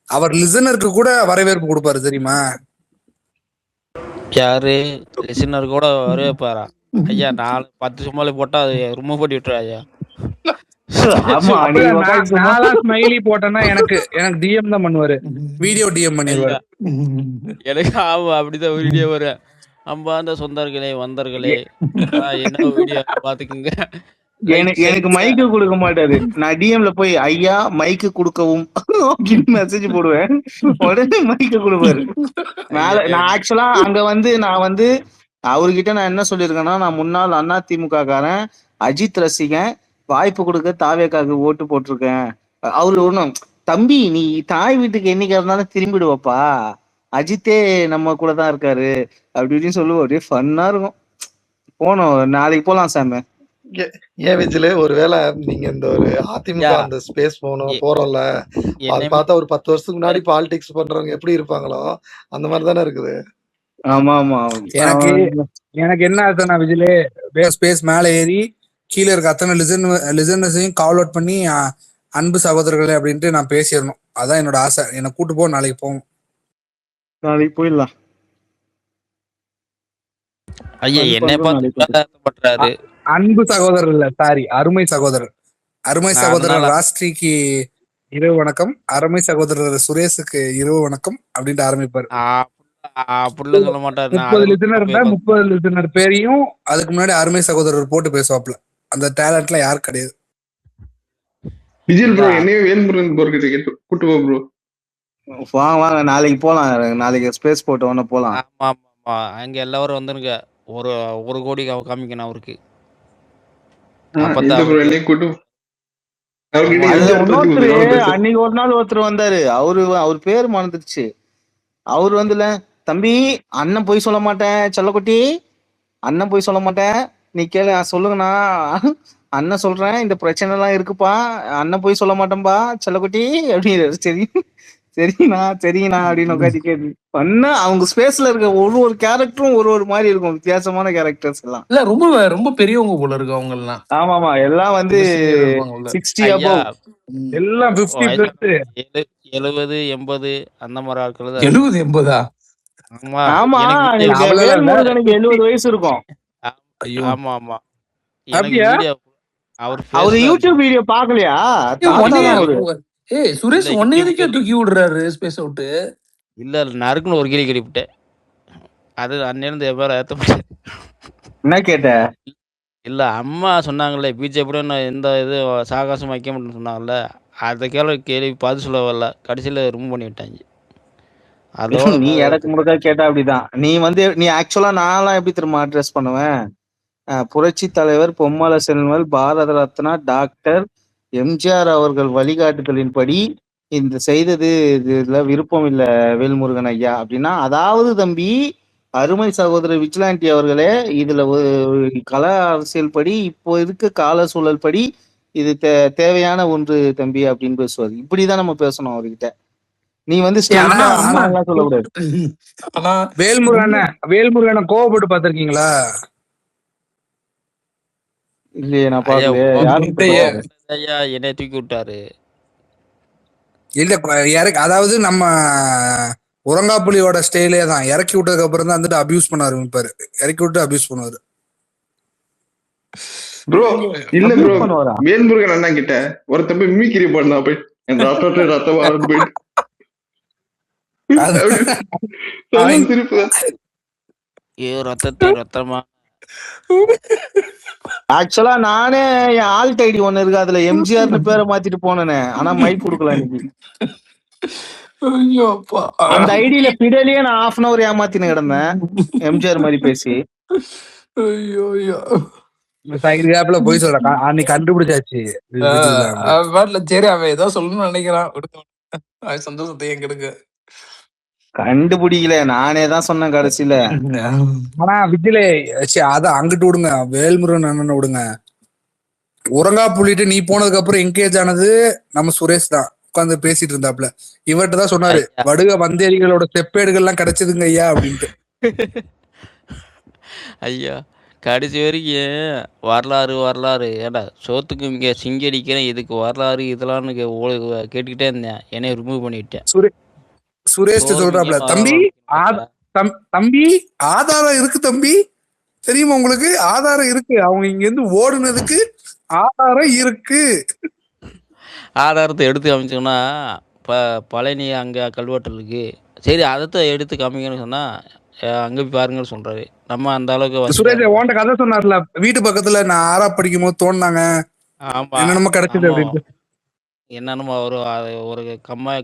E: அவர் லிசனருக்கு கூட வரவேற்பு கொடுப்பாரு தெரியுமா?
H: யாரு லிசனர் கூட வரவேற்பாரா? ஐயா 4-10 சும்மாலே போட்டா அது ரிமூவ் பண்ணி விட்டுரு ஐயா.
E: ஸ்மைலி போட்டேன்னா எனக்கு டிஎம் தான் பண்ணுவாரு, வீடியோ டிஎம் பண்ணிடுவாரு.
H: எனக்கு ஆமா அப்படிதான் வீடியோ வரும். அம்பாந்த சொந்தர்களே வந்தர்களே என்ன வீடியோ பாத்துக்குங்க.
C: எனக்கு மைக்கு கொடுக்க மாட்டாரு. நான் டிஎம்ல போய் ஐயா மைக்கு கொடுக்கவும் அப்படின்னு மெசேஜ் போடுவேன், உடனே மைக்கு கொடுப்பாரு மேல. நான் ஆக்சுவலா அங்க வந்து நான் வந்து அவர்கிட்ட நான் என்ன சொல்லியிருக்கேன்னா, நான் முன்னாள் அதிமுக காரன், அஜித் ரசிகன், வாய்ப்பு கொடுக்க தாவேக்காக்கு ஓட்டு போட்டிருக்கேன். அவரு ஒண்ணும் தம்பி நீ தாய் வீட்டுக்கு என்னைக்கா இருந்தாலும் திரும்பிடுவப்பா, அஜித்தே நம்ம கூட தான் இருக்காரு அப்படி இப்படின்னு சொல்லுவோம். அப்படியே ஃபன்னா இருக்கும். போனோம், நாளைக்கு போலாம் சாமி.
D: ஏன் விஜில ஒருவேளை நீங்க இந்த ஒரு அதிமுக அந்த ஸ்பேஸ் போறோம்ல, அது பார்த்தா ஒரு 10 வருஷத்துக்கு முன்னாடி பாலிடிக்ஸ் பண்றவங்க எப்படி இருப்பாங்களோ அந்த மாதிரி தானே இருக்குது.
C: ஆமா ஆமா.
E: எனக்கு என்ன ஆச்சுன்னா விஜிலே, ஸ்பேஸ் மேல ஏறி கீழே இருக்க அத்தனை லிசனர்ஸையும் கால் அவுட் பண்ணி அன்பு சகோதரர்களே அப்படின்ட்டு நான் பேசிடணும். அதான் என்னோட ஆசை. என்னை கூட்டு போ, நாளைக்கு போவோம்.
C: நாளைக்கு போயிடலாம்.
H: ஐயா என்ன பார்த்து
E: அன்பு சகோதரர் இல்ல, சாரி, அருமை சகோதரர். அருமை சகோதரர் ராஷ்டிரிக்கு இரவு வணக்கம், அருமை சகோதரர் சுரேஷுக்கு இரவு வணக்கம் அப்படின்ட்டு ஆரம்பிப்பாரு.
H: அப்படிலாம் சொல்ல மாட்டாரு.
E: 30 லிசனர் இருந்தா 30 லிசனர் பேரையும் அதுக்கு முன்னாடி அருமை சகோதரர் போட்டு பேசுவாப்ல. அந்த டேலண்ட்லாம் யாரும் கிடையாது.
A: விஜய் ப்ரோ என்னையும் வேல்முருகன் போர்கிட்ட கூட்டு போ ப்ரோ.
C: வாங்க நாளைக்கு போலாம். நாளைக்கு ஸ்பேஸ் போட்டு ஒண்ணு போலாம்.
H: ஆமா ஆமா, அங்க எல்லாரும் வந்துருங்க. ஒரு கோடி காமிக்கணும் அவருக்கு.
C: அன்னைக்கு ஒரு நாள் ஒருத்தர் வந்தாரு, அவர் பேரு மறந்துருச்சு. அவரு வந்துல, தம்பி அண்ணன் போய் சொல்ல மாட்டேன் செல்லக்குட்டி, அண்ணன் போய் சொல்ல மாட்டேன், நீ கேளு சொல்லுங்கண்ணா, அண்ணன் சொல்றேன் இந்த பிரச்சனை எல்லாம் இருக்குப்பா, அண்ணன் போய் சொல்ல மாட்டேன்பா செல்லக்குட்டி அப்படின்னு. சரி சரிங்கண்ணா அப்படின்னு உட்காந்து கேட்டு பண்ண. அவங்க ஸ்பேஸ்ல இருக்க ஒரு கேரக்டரும் ஒரு மாதிரி இருக்கும், வித்தியாசமான கேரக்டர்ஸ் எல்லாம்.
B: இல்ல ரொம்ப பெரியவங்க போல இருக்கு அவங்க எல்லாம்.
C: ஆமாமா, எல்லாம் வந்து 60 above,
E: எல்லாம் 50
H: 70 80 அந்த மாதிரி ஆட்கள்.
B: 70 80?
C: ஆமா, வேல்முருகனுக்கு 70 வயசு இருக்கும்.
H: ஆமா ஆமா.
C: அவரு யூடியூப் வீடியோ பாக்கலையா?
B: சுரேஷ் ஒன்னே எதுக்கே தூக்கி விடுறாரு ஸ்பேஸ் அவுட்?
H: இல்ல நறுக்குன்னு ஒரு கிளி கடிவிட்டேன். அது அன்னிலிருந்து எவ்வாறு ஏத்த முடியாது.
C: என்ன கேட்ட?
H: இல்ல அம்மா சொன்னாங்கல்ல பிஜேபி எந்த இது சாகாசம் வைக்க முடியும்னு சொன்னாங்கல்ல, அதை கேள்வி பார்த்து சொல்ல வரல, கடைசியில ரிமூவ் பண்ணி விட்டாங்க.
C: அதோட நீ எனக்கு முழுக்க கேட்டா அப்படிதான். நீ ஆக்சுவலா நான்லாம் எப்படி திரும்ப அட்ரஸ் பண்ணுவேன்? புரட்சி தலைவர் பொம்மல செல்வன் பாரத ரத்னா டாக்டர் எம்ஜிஆர் அவர்கள் வழிகாட்டுதலின்படி இந்த செய்தது இதுல விருப்பம் இல்ல வேல்முருகன் ஐயா அப்படின்னா, அதாவது தம்பி அருமை சகோதரர் விஜிலாண்டி அவர்களே, இதுல ஒரு கள அரசியல் படி இப்போ இருக்க கால சூழல் படி இது தேவையான ஒன்று தம்பி அப்படின்னு பேசுவாரு. இப்படிதான் நம்ம பேசணும் அவர்கிட்ட. நீ வந்து ஸ்ட்ரெயிட்டா ஆனாலாம் சொல்லக்கூடாது.
B: ஆனா
E: வேல்முருகனை கோவப்பட்டு பாத்திருக்கீங்களா?
C: இல்லையே, நான் பாக்கலையே.
H: ஐயா என்னை தூக்கி விட்டாரு.
E: இல்ல அதாவது நம்ம உரங்காப்புலியோட ஸ்டைலே தான். இறக்கி விட்டதுக்கு அப்புறம் தான் வந்துட்டு அபியூஸ் பண்ண ஆரம்பிப்பாரு. இறக்கி விட்டு அபியூஸ் பண்ணுவாரு.
A: ப்ரோ இல்ல ப்ரோ, வேல்முருகன் அண்ணா கிட்ட ஒரு தம்பி மிமிக்ரி பண்ணா போய் ரத்தம் வர போயிட்டு
H: ரத்தமா
C: ஆக்சுவலா நானே என் ஆல்ட் ஐடி ஒண்ணு இருக்கு, அதுல எம்ஜிஆர்னு பேரை மாத்திட்டு போனேனே, ஆனா மைக் கொடுக்கல இன்னைக்கு. அந்த ஐடியில பிடலியே நான் half an hour ஏமாத்தின்னு கிடந்தேன் எம்ஜிஆர் மாதிரி பேசி.
E: போய் சொல்ற அன்னைக்கு கண்டுபிடிச்சாச்சு.
B: சரி, அவன் ஏதோ சொல்லணும்னு நினைக்கிறான். சந்தோஷத்தை எங்களுக்கு
C: கண்டுபிடிக்கல, நானே தான் சொன்னேன் கடைசியில.
E: ஆனா விஜிலே அதான் அங்கிட்டு விடுங்க, வேல்முருகன் அண்ணன் விடுங்க. உரங்கா புள்ளிட்டு நீ போனதுக்கு அப்புறம் என்கேஜ் ஆனது நம்ம சுரேஷ் தான். உட்காந்து பேசிட்டு இருந்தாப்ல. இவர்கிட்ட தான் சொன்னாரு, வடுக வந்தேரிகளோட செப்பேடுகள் எல்லாம் கிடைச்சதுங்க ஐயா அப்படின்ட்டு.
H: ஐயா கடைசி வரைக்கும் வரலாறு ஏடா சோத்துக்கு இங்கே சிங்கடிக்கிறேன், இதுக்கு வரலாறு இதெல்லாம் கேட்டுக்கிட்டே இருந்தேன். என்னைய ரிமூவ் பண்ணிவிட்டேன்.
E: சுரேஷ் சொல்றாப்ல, தம்பி ஆதாரம் இருக்கு தம்பி, தெரியுமா உங்களுக்கு? ஆதாரம் இருக்கு, அவங்க இங்க இருந்து ஓடுனதுக்கு ஆதாரம் இருக்கு.
H: ஆதாரத்தை எடுத்து காமிச்சோம்னா பழனி அங்கே கல்வெட்டு இருக்கு, சரி அதைத்தான் எடுத்து காமிக்கணும்னு சொன்னா அங்க போய் பாருங்கன்னு சொல்றாரு. நம்ம அந்த அளவுக்கு
E: சுரேஷ் ஓண்ட கதை சொன்னார்ல, வீட்டு பக்கத்துல நான் 6ஆவது படிக்கும் போது தோணுனாங்க என்னென்னமோ கிடைச்சது அப்படின்ட்டு.
H: என்னென்னமோ ஒரு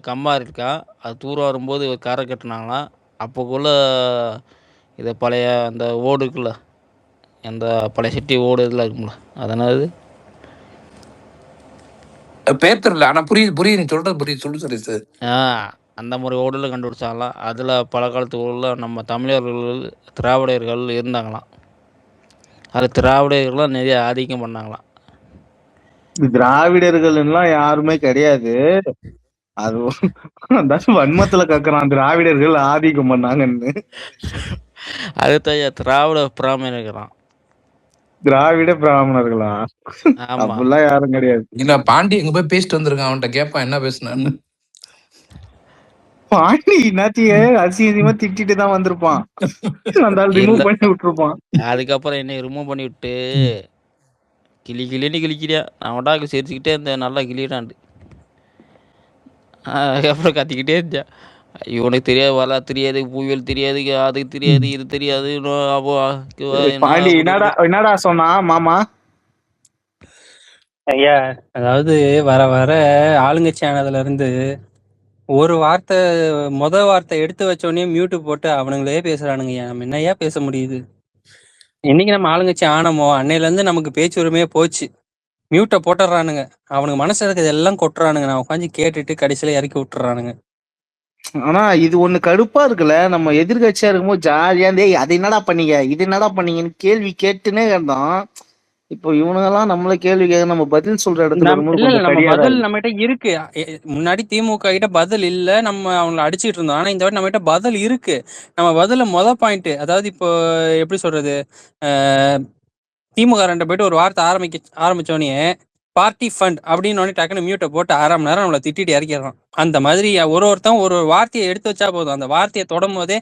H: கம்மா இருக்கா, அது தூரம் வரும்போது ஒரு கரை கட்டினாங்களாம். அப்போக்குள்ள இதை பழைய அந்த ஓடு இருக்குல்ல, அந்த பழைய சிட்டி ஓடு இதெல்லாம் இருக்கும்ல, அதனால
B: பேர் தெரியல. ஆனா புரியுது நீ சொல்றது புரியுது, சொல்லு சரி சார்.
H: அந்த மாதிரி ஓடுல கண்டுபிடிச்சாங்களாம். அதில் பல காலத்து உள்ள நம்ம தமிழர்கள் திராவிடர்கள் இருந்தாங்களாம். அது திராவிடர்கள்லாம் நிறைய ஆதிக்கம் பண்ணாங்களாம்.
C: திராவிடர்கள் எல்லாம் யாருமே கிடையாது, அது வன்மத்துல கக்குறான் திராவிடர்கள் ஆதிக்கம் பண்ணாங்கன்னு.
H: அதுதான் திராவிட பிராமணர்களாம்.
C: திராவிட பிராமணர்களா? அப்படிலாம் யாரும் கிடையாது.
B: இல்ல பாண்டி எங்க போய் பேசிட்டு வந்திருக்கான், அவன்கிட்ட கேட்பான் என்ன பேசுனான்னு.
C: பாண்டி என்னத்திய அசிங்கமா திட்டிட்டு தான் வந்திருப்பான், ரிமூவ் பண்ணி விட்டுருப்பான்.
H: அதுக்கப்புறம் என்னை ரிமூவ் பண்ணி விட்டு கிளின்னு கிளிக்கிறியா, நான் உடாக்கு சிரிச்சுக்கிட்டே இருந்தேன், நல்லா கிளியிடாண்டு. அதுக்கப்புறம் கத்திக்கிட்டே இருந்தேன், இவனுக்கு தெரியாது, வரலா தெரியாது, புயல் தெரியாது, அதுக்கு தெரியாது, இது தெரியாது.
C: பாண்டி என்னடா சொன்னா மாமா?
I: ஐயா அதாவது வர வர ஆளுங்கட்சி ஆனதுல இருந்து ஒரு வார்த்தை வார்த்தை எடுத்து வச்சோடனே மியூட்டு போட்டு அவனுங்களே பேசுறானுங்க. நம்ம என்னையா பேச முடியுது? என்னைக்கு நம்ம ஆளுங்கட்சி ஆனமோ அன்னையில இருந்து நமக்கு பேச்சு உரிமையே போச்சு. மியூட்டை போட்டுறானுங்க, அவனுக்கு மனசுல இருக்கிறது எல்லாம் கொட்டுறானுங்க. நான் உட்காந்து கேட்டுட்டு கடைசியில இறக்கி விட்டுறானுங்க.
C: ஆனா இது ஒண்ணு கடுப்பா இருக்குல்ல, நம்ம எதிர்கட்சியா இருக்கும்போது ஜாலியா இருந்தே அது என்னடா பண்ணீங்க இது என்னடா பண்ணீங்கன்னு கேள்வி கேட்டுனே இருந்தோம். இப்போ இவனுங்கெல்லாம் நம்மள கேள்வி கேட்க நம்ம பதில் சொல்ற இடத்துல
I: பதில் நம்ம கிட்ட இருக்கு. முன்னாடி திமுக கிட்ட பதில் இல்ல, நம்ம அவங்களை அடிச்சுட்டு இருந்தோம். ஆனா இந்த வாட்டி நம்ம கிட்ட பதில் இருக்கு. நம்ம பதில பாயிண்ட், அதாவது இப்போ எப்படி சொல்றது, திமுக ரெண்டு போயிட்டு ஒரு வார்த்தை ஆரம்பிச்சோடனே பார்ட்டி ஃபண்ட் அப்படின்னு டக்குன்னு மியூட்டை போட்டு 1/2 மணி நேரம் நம்மளை திட்டிட்டு இறக்கிடுறான். அந்த மாதிரி ஒருத்தன் ஒரு வார்த்தையை எடுத்து வச்சா போதும், அந்த வார்த்தையை தொடும் போதே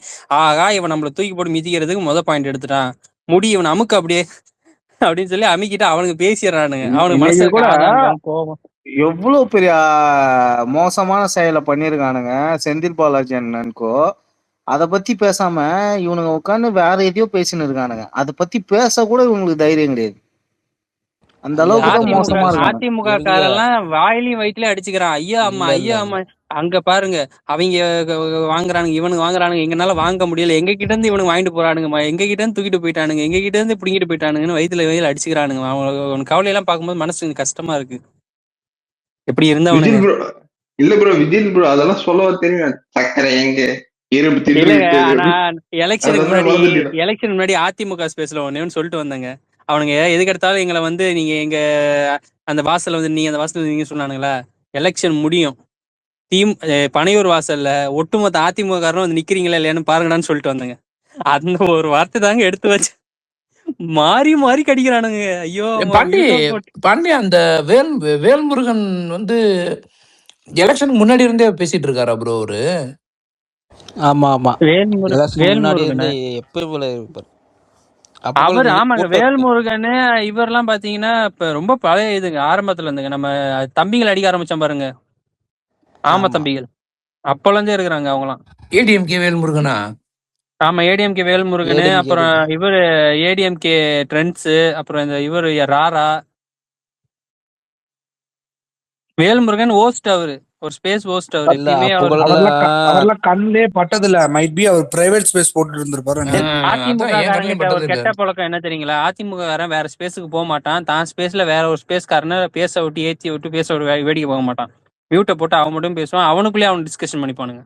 I: ஆகா இவன் நம்மளை தூக்கி போட்டு மிதிக்கிறதுக்கு பாயிண்ட் எடுத்துட்டான், முடி இவன் அமுக்கு அப்படியே அப்படின்னு சொல்லி அமுக்கிட்டு அவனுக்கு பேசிடுறானுங்க. அவனுக்கு மனசு கூட
C: எவ்வளவு பெரிய மோசமான செயலை பண்ணிருக்கானுங்க செந்தில் பாலாஜி அண்ணனுக்கோ. அத பத்தி பேசாம இவனுங்க உட்காந்து வேற எதையோ பேசின்னு இருக்கானுங்க. அத பத்தி பேச கூட இவங்களுக்கு தைரியம் கிடையாது. அந்த அளவுக்கு மோசமா இருக்கு.
I: அதிமுக காரெல்லாம் வாயிலையும் வயிற்றுலயும் அடிச்சுக்கிறான். ஐயா அம்மா அங்க பாருங்க, அவங்க வாங்குறானுங்க, இவனுக்கு வாங்குறானுங்க, எங்கனால வாங்க முடியல, எங்க கிட்ட இருந்து இவனுக்கு வாங்கிட்டு போறானுங்க, எங்க கிட்ட இருந்து தூக்கிட்டு போயிட்டானுங்க, எங்க கிட்ட இருந்து பிடிங்கிட்டு போயிட்டானுங்கன்னு வயிற்றுல அடிச்சுக்கிறானுங்க. அவனுக்கு கவலையெல்லாம் பார்க்கும்போது மனசு கஷ்டமா இருக்கு. எப்படி இருந்தவனுங்க
A: இல்ல ப்ரோ, விஜய் ப்ரோ அதெல்லாம் சொல்ல தெரியும். சக்கரை எங்க
I: இல்லங்க. ஆனா எலெக்ஷனுக்கு
A: அதெல்லாம் மறந்துட்டீங்களா?
I: முன்னாடி அதிமுக ஸ்பேஸ்ல ஒண்ணு சொல்லிட்டு வந்தாங்க. அவனுங்க எதுக்கு எடுத்தாலும் எங்களை வந்து நீங்க எங்க அந்த வாசல்ல வந்து நீங்க அந்த வாசல்ல நீங்க சொன்னானுங்களா, எலெக்ஷன் முடியும் பனையூர் வாசல்ல ஒட்டுமொத்த அதிமுக காரனும் வந்து நிக்கிறீங்களா இல்லையான்னு பாருங்கடான்னு சொல்லிட்டு வந்தாங்க. அந்த ஒரு வார்த்தை தாங்க எடுத்து வச்சு மாறி மாறி கடிக்கிறானுங்க. ஐயோ
B: பாண்டி அந்த வேல்முருகன் வந்து எலெக்ஷனுக்கு முன்னாடி இருந்தே பேசிட்டு இருக்காரா ப்ரோ அவரு?
H: ஆமா ஆமா, முன்னாடி
I: வேல்முருகன்
H: இருந்து எப்ப போல இருப்பார்
I: அவர். ஆமாங்க, வேல்முருகன் இவரெல்லாம் பாத்தீங்கன்னா இப்ப ரொம்ப பழைய இதுங்க, ஆரம்பத்துல இருந்துங்க. நம்ம தம்பிகள் அடிக்க ஆரம்பிச்சோம் பாருங்க, ஆமா தம்பிகள், அப்பல இருந்தே இருக்கிறாங்க அவங்கலாம்.
B: ஏடிஎம்கே வேல்முருகனா?
I: ஆமா, ஏடிஎம்கே வேல்முருகன், அப்புறம் இவரு ஏடிஎம்கே ட்ரெண்ட்ஸ், அப்புறம் இந்த இவரு ராரா. வேல்முருகன் ஹோஸ்ட், அவரு ஒரு ஸ்பேஸ் ஹோஸ்ட். அவர் எப்பயுமே
E: அவர்லாம் கண்ணிலே பட்டதில்ல. மைட் பி அவர் பிரைவேட் ஸ்பேஸ் போட்டு இருந்திருப்பாரு.
I: அதிமுக காரங்கிட்ட ஒரு கெட்ட பழக்கம் என்ன தெரியுங்களா, அதிமுக காரன் வேற ஸ்பேஸுக்கு போக மாட்டான், தான் ஸ்பேஸ்ல வேற ஒரு ஸ்பேஸ் காரனை பேச விட்டு ஏத்தி விட்டு பேச விட்டு வேடிக்கை போக மாட்டான். மியூட்டை போட்டு அவன் மட்டும் பேசுவான், அவனுக்குள்ளேயே அவன் டிஸ்கஷன் பண்ணிப்பானுங்க.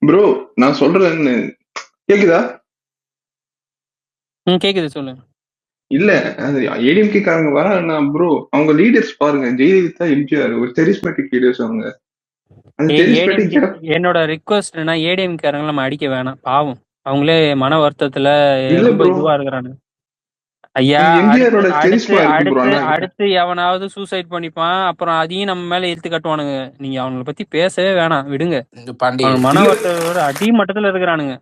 A: ப்ரோ நான் சொல்றேன்னு கேக்குதா?
I: கேக்குது, சொல்லுங்க.
A: இல்ல அது ஏடிஎம்கே காரங்க வராங்கன்னா ப்ரோ, அவங்க லீடர்ஸ் பாருங்க, ஜெயலலிதா, எம்ஜிஆர் ஒரு செரிஸ்மேட்டிக் லீடர்ஸ். அவங்க
I: என்னோட ரிக்வஸ்ட் என்ன, ஏடிஎம் காரங்களை நம்ம அடிக்க வேணாம், பாவம் அவங்களே மன வருத்தத்துல ரொம்ப இதுவா இருக்கிறானுங்க. ஐயா, அடுத்து எவனாவது சூசைட் பண்ணிப்பான், அப்புறம் அதையும் நம்ம மேல இழுத்து கட்டுவானுங்க. நீங்க அவங்களை பத்தி பேசவே வேணாம், விடுங்க. மன வருத்தத்தோட அடி மட்டத்துல இருக்கிறானுங்க,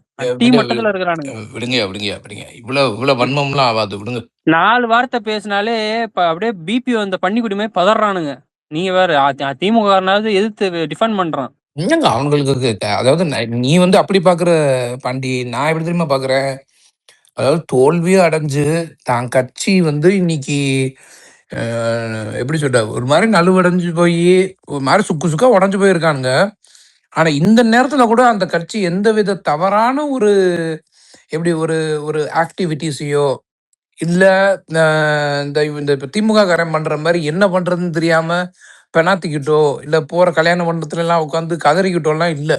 B: விடுங்க. இவ்வளவு வன்மம்லாம் ஆகாது, விடுங்க.
I: 4 வார்த்தை பேசினாலே இப்ப அப்படியே பிபி அந்த பண்ணிக்குடிமே பதறானுங்க. நீங்க வேற திமுக எதிர்த்து டிஃபெண்ட் பண்றான்.
B: அவங்களுக்கு அதாவது நீ வந்து அப்படி பாக்குற பாண்டி, நான் எப்படி தெரியுமா பாக்குறேன், அதாவது தோல்வியும் அடைஞ்சு தான் கட்சி வந்து இன்னைக்கு எப்படி சொல்ற, ஒரு மாதிரி நலுவடைஞ்சு போய் ஒரு மாதிரி சுக்கா உடஞ்சு போயிருக்கானுங்க. ஆனா இந்த நேரத்துல கூட அந்த கட்சி எந்த வித தவறான ஒரு எப்படி ஒரு ஆக்டிவிட்டிஸையோ இல்ல இந்த திமுக காரன் பண்ற மாதிரி என்ன பண்றதுன்னு தெரியாம பெனாத்திக்கிட்டோ இல்ல போற கல்யாண மண்டபத்துல எல்லாம் உட்காந்து கதறிக்கிட்டோ எல்லாம் இல்ல,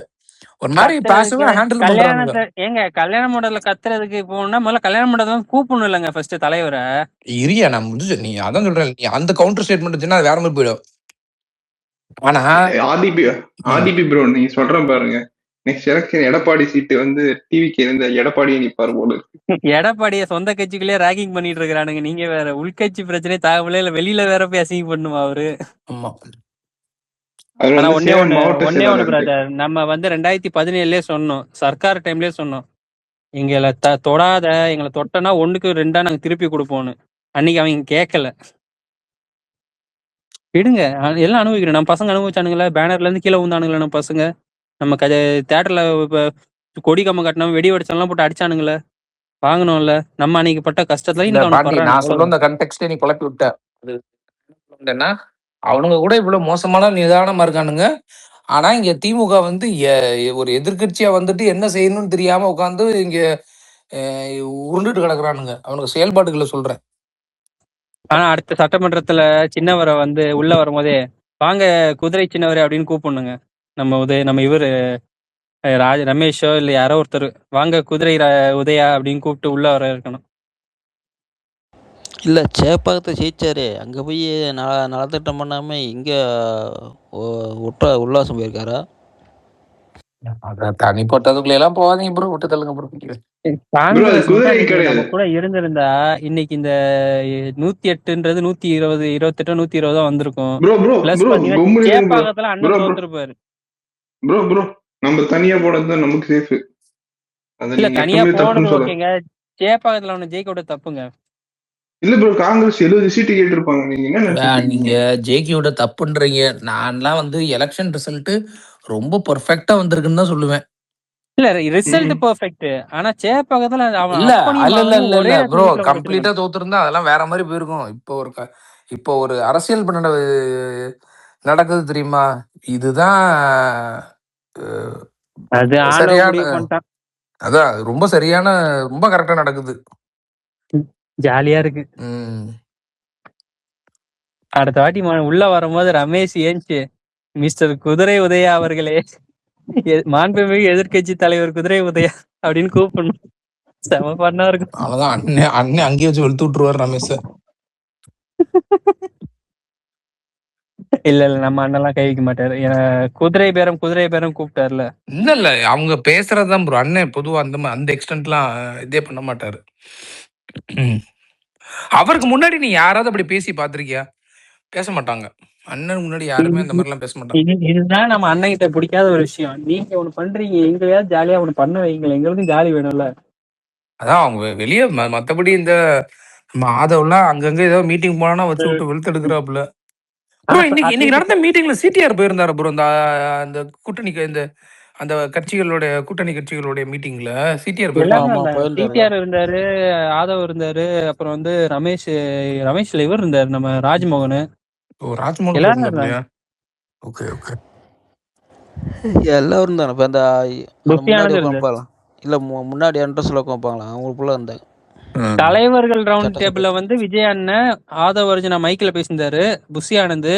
B: ஒரு மாதிரி பாசிவா ஹேண்டில் பண்றாங்க.
I: ஏங்க கல்யாண மண்டபத்துல கத்துறதுக்கு போனா முதல்ல கல்யாண மண்டபம் கூப்பிடணும் இல்லங்க ஃபர்ஸ்ட் தலைவரை.
B: இரியா நான் முடிஞ்சு, நீ அதான் சொல்றேன், நீ அந்த கவுண்டர் ஸ்டேட்மெண்ட் வச்சுன்னா வேற மாதிரி போயிடும். ஆனா
A: ஆதிபி ப்ரோ நீங்க சொல்றேன் பாருங்க, நெக்ஸ்ட் எலெக்ஷன் எடப்பாடி சீட்டு வந்து டிவிக்கு இருந்த எடப்பாடியை நிப்பாரு போல இருக்கு.
I: எடப்பாடிய சொந்த கட்சிக்குள்ளே ராகிங் பண்ணிட்டு இருக்கிறானுங்க. நீங்க வேற உள்கட்சி பிரச்சனை தாகவலே இல்ல, வெளியில வேற போய் அசிங்க பண்ணுமா அவரு. ஆனா ஒன்னே ஒண்ணு பிரதர், நம்ம வந்து 2017 சொன்னோம், சர்க்கார் டைம்லயே சொன்னோம், எங்களை தொடாத, எங்களை தொட்டனா 1க்கு 2 நாங்க திருப்பி கொடுப்போம்னு. அன்னைக்கு அவங்க கேட்கல. விடுங்க, எல்லாம் அனுபவிக்கிறோம். நம்ம பசங்க அனுபவிச்சானுங்களா, பேனர்ல இருந்து கீழே விழுந்தானுங்களா நம்ம பசங்க, நம்ம தியேட்டர்ல கொடி கம்ப கட்டினோம், வெடி வெடிச்செல்லாம் போட்டு அடிச்சானுங்களே, வாங்கணும்ல. நம்ம அன்னைக்கு பட்ட கஷ்டத்துல
B: நான் சொல்ல இந்த கண்டெக்ஸ்ட் நீ குழப்பி விட்ட. அது அவனுங்க கூட இவ்வளவு மோசமான நிதானமா இருக்கானுங்க. ஆனா இங்க திமுக வந்து ஒரு எதிர்கட்சியா வந்துட்டு என்ன செய்யணும்னு தெரியாம உட்காந்து இங்க உருண்டுட்டு கிடக்குறானுங்க. அவனுக்கு செயல்பாடுகளை சொல்றேன்.
I: ஆனா அடுத்த சட்டமன்றத்துல சின்னவரை வந்து உள்ள வரும்போதே வாங்க குதிரை சின்னவரே அப்படின்னு கூப்பிடணுங்க. நம்ம இவரு ரமேஷோ இல்ல யாரோ ஒருத்தர் வாங்க குதிரை உதயா அப்படின்னு கூப்பிட்டு உள்ள வர இருக்கணும்.
H: இல்ல சேப்பாக்கத்தை ஜெயிச்சாரு, அங்க போய் நலத்திட்டம் பண்ணாம இங்க உல்லாசம் போயிருக்காரா?
B: தனிப்பட்டதுக்குள்ள எல்லாம் போகாதீங்க ப்ரோ, விட்டு தள்ளுங்க ப்ரோ.
I: நம்ம கூட இருந்திருந்தா இன்னைக்கு இந்த 108ன்றது 120 128 120 வந்திருக்கும். சேப்பாக்கத்துல அண்ணன் தோத்துருப்பாரு.
A: நம்ம தனியா போனது நமக்கு சேஃப்.
I: இல்ல தனியா போனது ஓகேங்க, சேப்பாக்கத்துல அவனை ஜெயிக்க விட தப்புங்க.
A: இல்ல ப்ரோ, காங்கிரஸ் 70 சீட்டு கேட்டிருப்பாங்க. நீங்க என்ன
B: நீங்க ஜேகியோட தப்புன்றீங்க. நான்லாம் வந்து எலெக்ஷன் ரிசல்ட் ரொம்ப பெர்ஃபெக்ட்டா வந்திருக்குன்னு தான் சொல்லுவேன்.
I: இல்ல ரிசல்ட் பெர்ஃபெக்ட், ஆனா சேப்பாக்கத்துல
B: இல்ல ப்ரோ, கம்ப்ளீட்டா தோத்துருந்தா அதெல்லாம் வேற மாதிரி போயிருக்கும். இப்போ ஒரு அரசியல் பண்ண நடக்குது தெரியுமா, இதுதான் அதான் ரொம்ப சரியான, ரொம்ப கரெக்டா நடக்குது,
I: ஜாலியா இருக்கு. அடுத்த வாட்டி உள்ள வரும்போது ரமேஷ் ஏஞ்சி மிஸ்டர் குதிரை உதயா அவர்களே, மாண்புமிகு எதிர்க்கட்சி தலைவர் குதிரை உதயா அப்படின்னு கூப்பிடணும். செம பண்ணா இருக்கும்.
B: அவ்வளவுதான். அண்ணன் அண்ணன் அங்கேயே வச்சு வெளுத்து விட்டுருவாரு ரமேஷ்.
I: இல்ல நம்ம அண்ணெல்லாம் கை வைக்க மாட்டாரு. குதிரை பேரம் கூப்பிட்டாருல.
B: இல்ல அவங்க பேசுறதுதான் ப்ரோ. அண்ணன் பொதுவா அந்த எக்ஸ்டென்ட்லாம் இதே பண்ண மாட்டாரு. அவருக்கு முன்னாடி நீ யாராவது அப்படி பேசி பாத்திருக்கியா? பேச மாட்டாங்க. அண்ணன் முன்னாடி யாருமே அந்த மாதிரிலாம் பேச மாட்டாங்க.
I: இதுதான் நம்ம அண்ணன் கிட்ட பிடிக்காத ஒரு விஷயம். நீங்க ஒண்ணு பண்றீங்க, எங்களையாவது ஜாலியா ஒண்ணு பண்ண வைங்களேன், எங்களுக்கும் ஜாலி வேணும்ல.
B: அதான் அவங்க வெளியே மத்தபடி இந்த மாதவெல்லாம் அங்கங்க ஏதோ மீட்டிங் போனா வச்சு விட்டு வெளுத்து எடுக்கிறாப்புல. ப்ரோ இன்னைக்கு நடந்த மீட்டிங்ல சிடிஆர் போயிருந்தாரு ப்ரோ. அந்த கூட்டணிக்கு அந்த கூட்டணி கட்சிகளுடைய மீட்டிங்ல சிடிஆர்
I: சிடிஆர் இருந்தாரு, ஆதவ் இருந்தாரு, அப்புறம் வந்து ரமேஷ் இவர் இருந்தாரு, நம்ம ராஜ்மோகன்.
B: ராஜ்மோகன் ஓகே ஓகே
H: எல்லாரும் தானே. இப்போ அந்த முன்னாடி உட்காந்துப்பாங்களா இல்லை முன்னாடி என்ட்ரன்ஸ்ல உட்காந்துப்பாங்களா அவங்களுக்குள்ள இருந்தாங்க.
I: தலைவர்கள் ரவுண்ட் டேபிள்ல வந்து விஜய் அண்ணன், ஆதவ் அர்ஜுனா மைக்கில் பேசியிருந்தாரு, புஷி ஆனந்த்,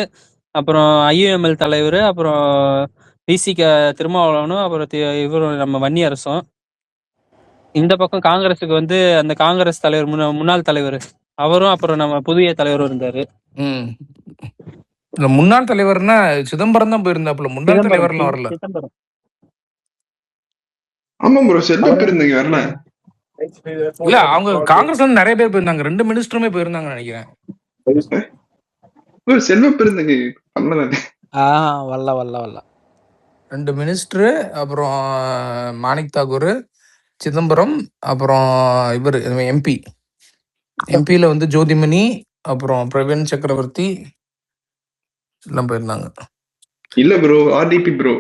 I: அப்புறம் ஐயுஎம்எல் தலைவர், அப்புறம் பிசிக திருமாவளவனும், அப்புறம் இவரும் நம்ம வன்னியரசும். இந்த பக்கம் காங்கிரஸுக்கு வந்து அந்த காங்கிரஸ் தலைவர் முன்னாள் தலைவர் அவரும், அப்புறம் நம்ம புதிய தலைவரும் இருந்தாரு.
B: முன்னாள் தலைவர்னா சிதம்பரம் தான் போயிருந்தாப்புல. முன்னாள் தலைவர்லாம் வரல.
I: சிதம்பரம்.
A: ஆமா ப்ரோ, செல்வம் இருந்தீங்க வரல.
B: இல்ல அவங்க காங்கிரஸ்ல நிறைய பேர் போயிருந்தாங்க. 2 மினிஸ்டருமே போயிருந்தாங்க நினைக்கிறேன்.
A: செல்வம் இருந்தீங்க
H: வரல
B: 2 மினிஸ்டரு, அப்புறம் மாணிக் தாக்கூர், சிதம்பரம், அப்புறம் இவர் எம்பியில வந்து ஜோதிமணி, அப்புறம் பிரவீன் சக்கரவர்த்தி எல்லாம் போயிருந்தாங்க.
A: இல்ல ப்ரோ, ஆர்டிபி ப்ரோ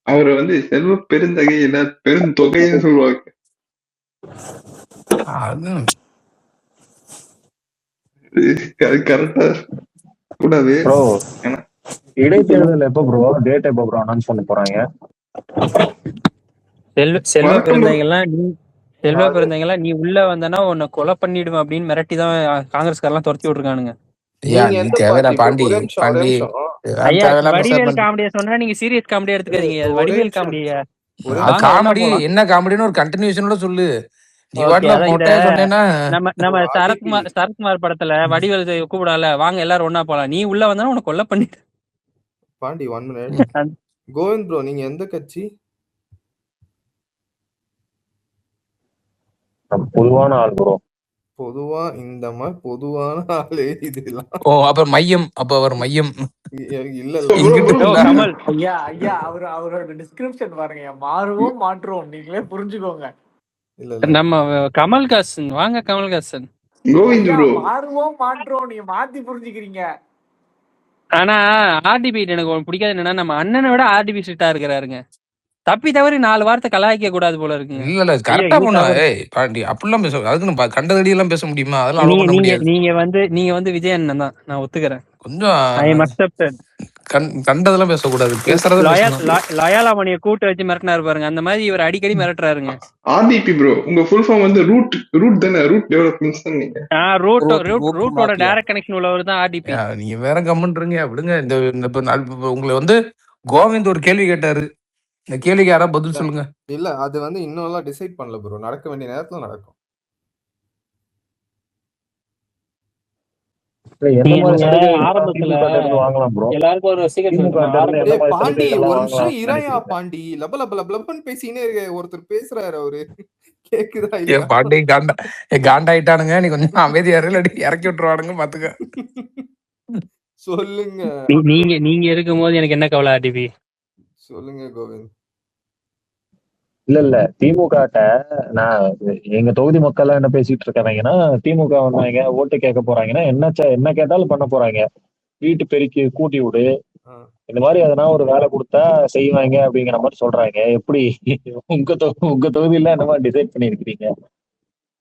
A: அவரை வந்து செல்வ பெருந்தகை இல்ல பெருந்தொகைன்னு சொல்லுவாங்க. கரெக்டா கூடாது.
F: இடைத்தேர்தல் எப்ப ப்ரோ, டேட் எப்ப ப்ரோ அனௌன்ஸ் பண்ண போறாங்க?
I: செல்வ பெருந்தகைலாம் நீ உள்ள வந்தனா உன்னை கொலை பண்ணிடுவேன் அப்படின்னு மிரட்டி தான் காங்கிரஸ்காரெல்லாம் துரத்தி விட்டுருக்கானுங்க. வடிவேல் காமெடியா சொன்னா நீங்க சீரியஸ் காமெடியா எடுத்துக்காதீங்க. வடிவேல் காமெடியா
B: காமெடி என்ன காமெடின்னு ஒரு கண்டினியூஷனோட சொல்லு.
I: நம்ம சரத்குமார் படத்துல வடிவேல் கூப்பிடால, வாங்க எல்லாரும் ஒன்னா போலாம், நீ உள்ள வந்தா உனக்கு கொல்ல பண்ணிட்டு.
G: பாண்டி 1 மினிட். கோவிந்த் ப்ரோ நீங்க எந்த கட்சி?
F: பொதுவான ஆள் ப்ரோ.
G: பொதுவா இந்த மாதிரி பொதுவான ஆளு இதெல்லாம்.
B: அப்ப மையம், அவர் மையம்
G: இல்ல
J: கமல் ஐயா அவரோட டிஸ்கிரிப்ஷன் பாருங்க. மாறுவோம் மாற்றுவோம், நீங்களே புரிஞ்சுக்கோங்க.
I: நம்ம கமல்ஹாசன், வாங்க கமல்ஹாசன்.
J: மாறுவோம் மாற்றுவோம், நீங்க மாத்தி புரிஞ்சுக்கிறீங்க.
I: ஆனா ஆர்டிபி எனக்கு பிடிக்காது என்னன்னா, நம்ம அண்ணனை விட ஆர்டிபி ஸ்ட்ரிக்டா இருக்கிறாருங்க. தப்பி தவறி 4 வார்த்தை கலாய்க்க கூடாது போல இருக்குங்க.
B: இல்ல கரெக்டா போனா பாண்டி அப்படிலாம் பேச, அதுக்கு கண்டதடி எல்லாம் பேச முடியுமா? அதெல்லாம்
I: நீங்க வந்து விஜய் அண்ணன் தான், நான் ஒத்துக்கிறேன்.
B: கொஞ்சம் கண்டதெல்லாம் பேசக்கூடாது. பேசுறது
I: லயாலாமணியை கூட்டு வச்சு மிரட்டினாரு பாருங்க, அந்த மாதிரி இவர் அடிக்கடி மிரட்டுறாருங்க.
A: ஆர்டிபி ப்ரோ உங்க ஃபுல் ஃபார்ம் வந்து ரூட் தானே, ரூட் டெவலப்மெண்ட்ஸ் தான். நீங்க
I: ரூட்டோட டைரக்ட் கனெக்ஷன் உள்ளவர் தான் ஆர்டிபி.
B: நீங்க வேற கமெண்ட்றீங்க விடுங்க. உங்களை வந்து கோவிந்த் ஒரு கேள்வி கேட்டாரு, இந்த கேள்விக்கு யாரா பதில் சொல்லுங்க.
G: இல்ல அது வந்து இன்னும் டிசைட் பண்ணல ப்ரோ, நடக்க வேண்டிய நேரத்துல நடக்கும். பாண்டி ஒரு நிமிஷம் இறையா பாண்டி, லபலபலபலன்னு பேசினே இருக்க. ஒருத்தர் பேசுறாரு, அவரு கேக்குதா?
B: பாண்டி காண்டாயிட்டானுங்க, நீ கொஞ்சம் அமைதியா இறக்கி விட்டுருவானுங்க பாத்துக்க.
G: சொல்லுங்க.
I: நீங்க இருக்கும் போது எனக்கு என்ன கவலை ஆர்டிபி?
G: சொல்லுங்க கோவிந்த்.
F: இல்ல திமுக நான் எங்க தொகுதி மக்கள் என்ன பேசிட்டு இருக்காங்கன்னா, திமுக வந்தாங்க ஓட்டு கேட்க போறாங்கன்னா என்ன கேட்டாலும் பண்ண போறாங்க. வீட்டு பெருக்கி கூட்டி விடு, இந்த மாதிரி எதனா ஒரு வேலை கொடுத்தா செய்வாங்க அப்படிங்கிற மாதிரி சொல்றாங்க. எப்படி உங்க தொகுதியில இந்த மாதிரி டிசைட் பண்ணிருக்கிறீங்க?